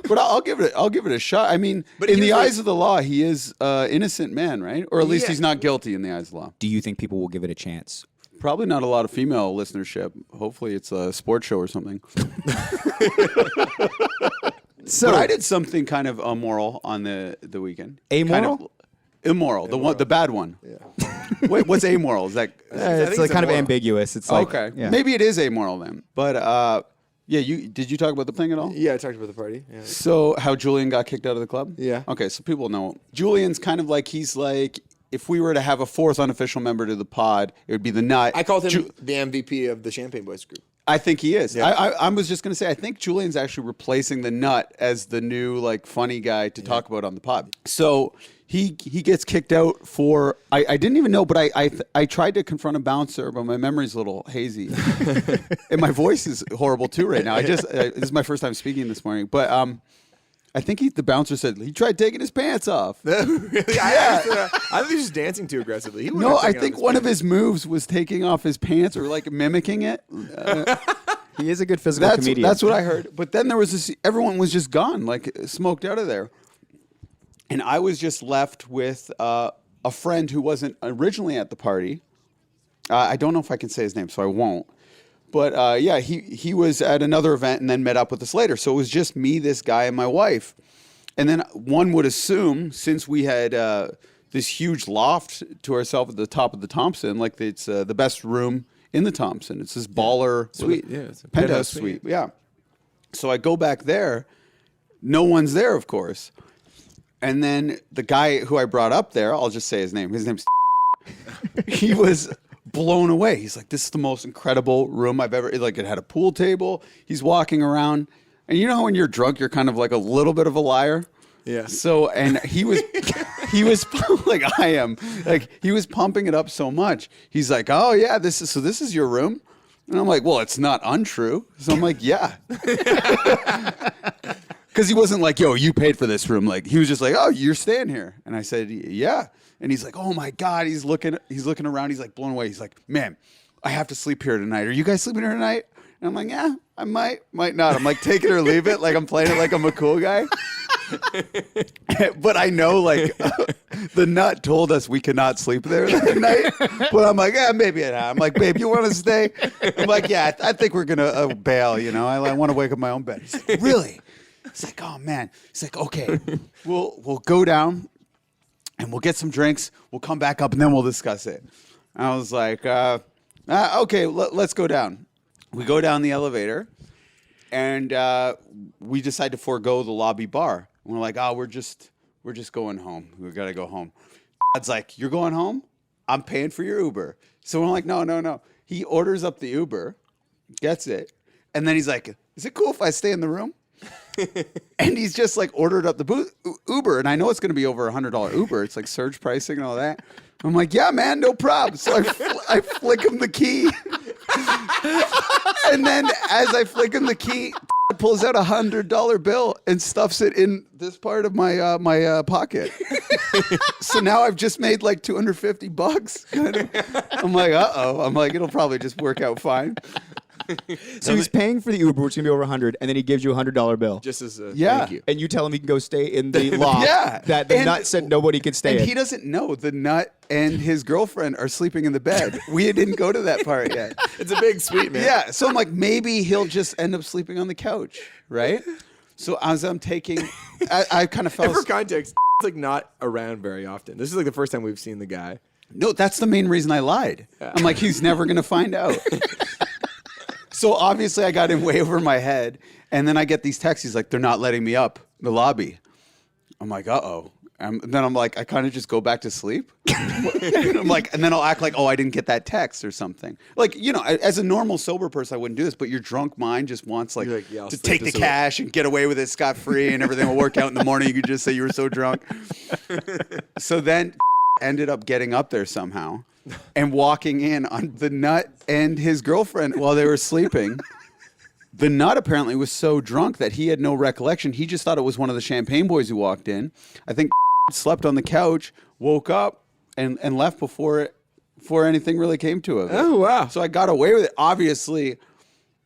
But I'll give it a shot. I mean, but in the eyes of the law, he is an innocent man, right? Or at least he's not guilty in the eyes of the law. Do you think people will give it a chance? Probably not a lot of female listenership. Hopefully it's a sports show or something. But I did something kind of immoral on the weekend. Amoral? Kind of immoral. The bad one. Yeah. Wait, what's amoral? Is that? It's kind of ambiguous. It's okay. Yeah. Maybe it is amoral then. But did you talk about the thing at all? Yeah, I talked about the party. Yeah. So how Julian got kicked out of the club? Yeah. Okay, so people know. Julian's kind of if we were to have a fourth unofficial member to the pod, it would be the Nut. I called him the MVP of the Champagne Boys group. I think he is. Yeah. I was just going to say, I think Julian's actually replacing the Nut as the new funny guy to talk about on the pod. So he gets kicked out for, I didn't even know, but I tried to confront a bouncer, but my memory's a little hazy. And my voice is horrible too right now. This is my first time speaking this morning. But I think the bouncer said he tried taking his pants off. Really? Yeah. I think he was just dancing too aggressively. I think one of his moves was taking off his pants or mimicking it. He is a good physical comedian. That's what I heard. But then there was everyone was just gone, smoked out of there. And I was just left with a friend who wasn't originally at the party. I don't know if I can say his name, so I won't. But he was at another event and then met up with us later. So it was just me, this guy, and my wife. And then one would assume, since we had this huge loft to ourselves at the top of the Thompson. Like it's the best room in the Thompson. It's this baller Suite, yeah, it's a penthouse suite. Yeah. So I go back there. No one's there, of course. And then the guy who I brought up there, I'll just say his name. His name's he was blown away. He's like, this is the most incredible room I've ever, like it had a pool table. He's walking around. And you know, when you're drunk, you're kind of like a little bit of a liar. Yeah. So, and he was like, I am like, he was pumping it up so much. He's like, oh yeah, this is your room. And I'm like, well, it's not untrue. So I'm like, yeah. Because he wasn't like, yo, you paid for this room. Like, he was just like, oh, you're staying here. And I said, yeah. And he's like, oh my God. He's looking around. He's like blown away. He's like, man, I have to sleep here tonight. Are you guys sleeping here tonight? And I'm like, yeah, I might not. I'm like, take it or leave it. Like, I'm playing it like I'm a cool guy. But I know, like, the nut told us we could not sleep there that night. But I'm like, yeah, maybe not. I'm like, babe, you want to stay? I'm like, yeah, I think we're going to bail, you know? I want to wake up my own bed. He's like, really? It's like, oh, man. It's like, okay, we'll go down and we'll get some drinks. We'll come back up and then we'll discuss it. I was like, okay, let's go down. We go down the elevator, and we decide to forego the lobby bar. And we're like, oh, we're just going home. We got to go home. Dad's like, you're going home? I'm paying for your Uber. So we're like, no. He orders up the Uber, gets it, and then he's like, is it cool if I stay in the room? And he's just like ordered up the Uber, and I know it's going to be over $100 Uber. It's like surge pricing and all that. I'm like, yeah, man, no problem. So I flick him the key. And then as I flick him the key, pulls out $100 bill and stuffs it in this part of my my pocket. So now I've just made like $250. I'm like, uh-oh. I'm like, it'll probably just work out fine. So he's paying for the Uber, which is gonna be over $100, and then he gives you $100 bill. Just as a Yeah. thank you. And you tell him he can go stay in the loft Yeah. that the And- nut said nobody could stay And in. he doesn't know the nut and his girlfriend are sleeping in the bed. We didn't go to that part yet. It's a big suite, man. Yeah. So I'm like, maybe he'll just end up sleeping on the couch, right? So as I'm taking, I kind of felt. And for context, it's like not around very often. This is like the first time we've seen the guy. No, that's the main reason I lied. I'm like, he's never going to find out. So obviously I got in way over my head. And then I get these texts. He's like, they're not letting me up the lobby. I'm like, uh-oh. Then I'm like, I kind of just go back to sleep. I'm like, and then I'll act like, oh, I didn't get that text or something. Like, you know, as a normal sober person, I wouldn't do this. But your drunk mind just wants like yeah, I'll to sleep take the this away. cash and get away with it scot-free and everything will work out in the morning. You could just say you were so drunk. So then ended up getting up there somehow and walking in on the nut and his girlfriend while they were sleeping. The nut apparently was so drunk that he had no recollection. He just thought it was one of the champagne boys who walked in. I think slept on the couch, woke up, and left before anything really came to it. Oh, wow. So I got away with it. Obviously,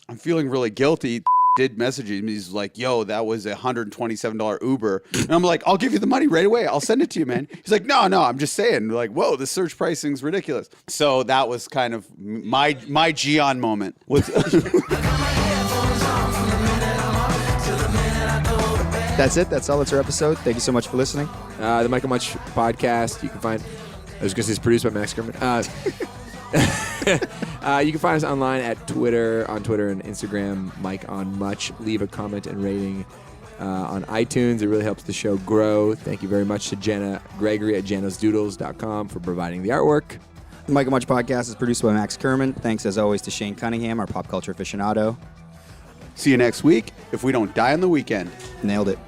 I'm feeling really guilty. Did message him. He's like, yo, that was a $127 Uber. And I'm like, I'll give you the money right away. I'll send it to you, man. He's like, no, I'm just saying. Like, whoa, the surge pricing's ridiculous. So that was kind of my Jian moment. That's it. That's all. That's our episode. Thank you so much for listening. The Michael Much podcast. You can find. I was going to say it's produced by Max Kerman. You can find us online on Twitter and Instagram, Mike on Much. Leave a comment and rating on iTunes. It really helps the show grow. Thank you very much to Jenna Gregory at jannasdoodles.com for providing the artwork. The Michael Much podcast is produced by Max Kerman. Thanks as always to Shane Cunningham, our pop culture aficionado. See you next week if we don't die on the weekend. Nailed it.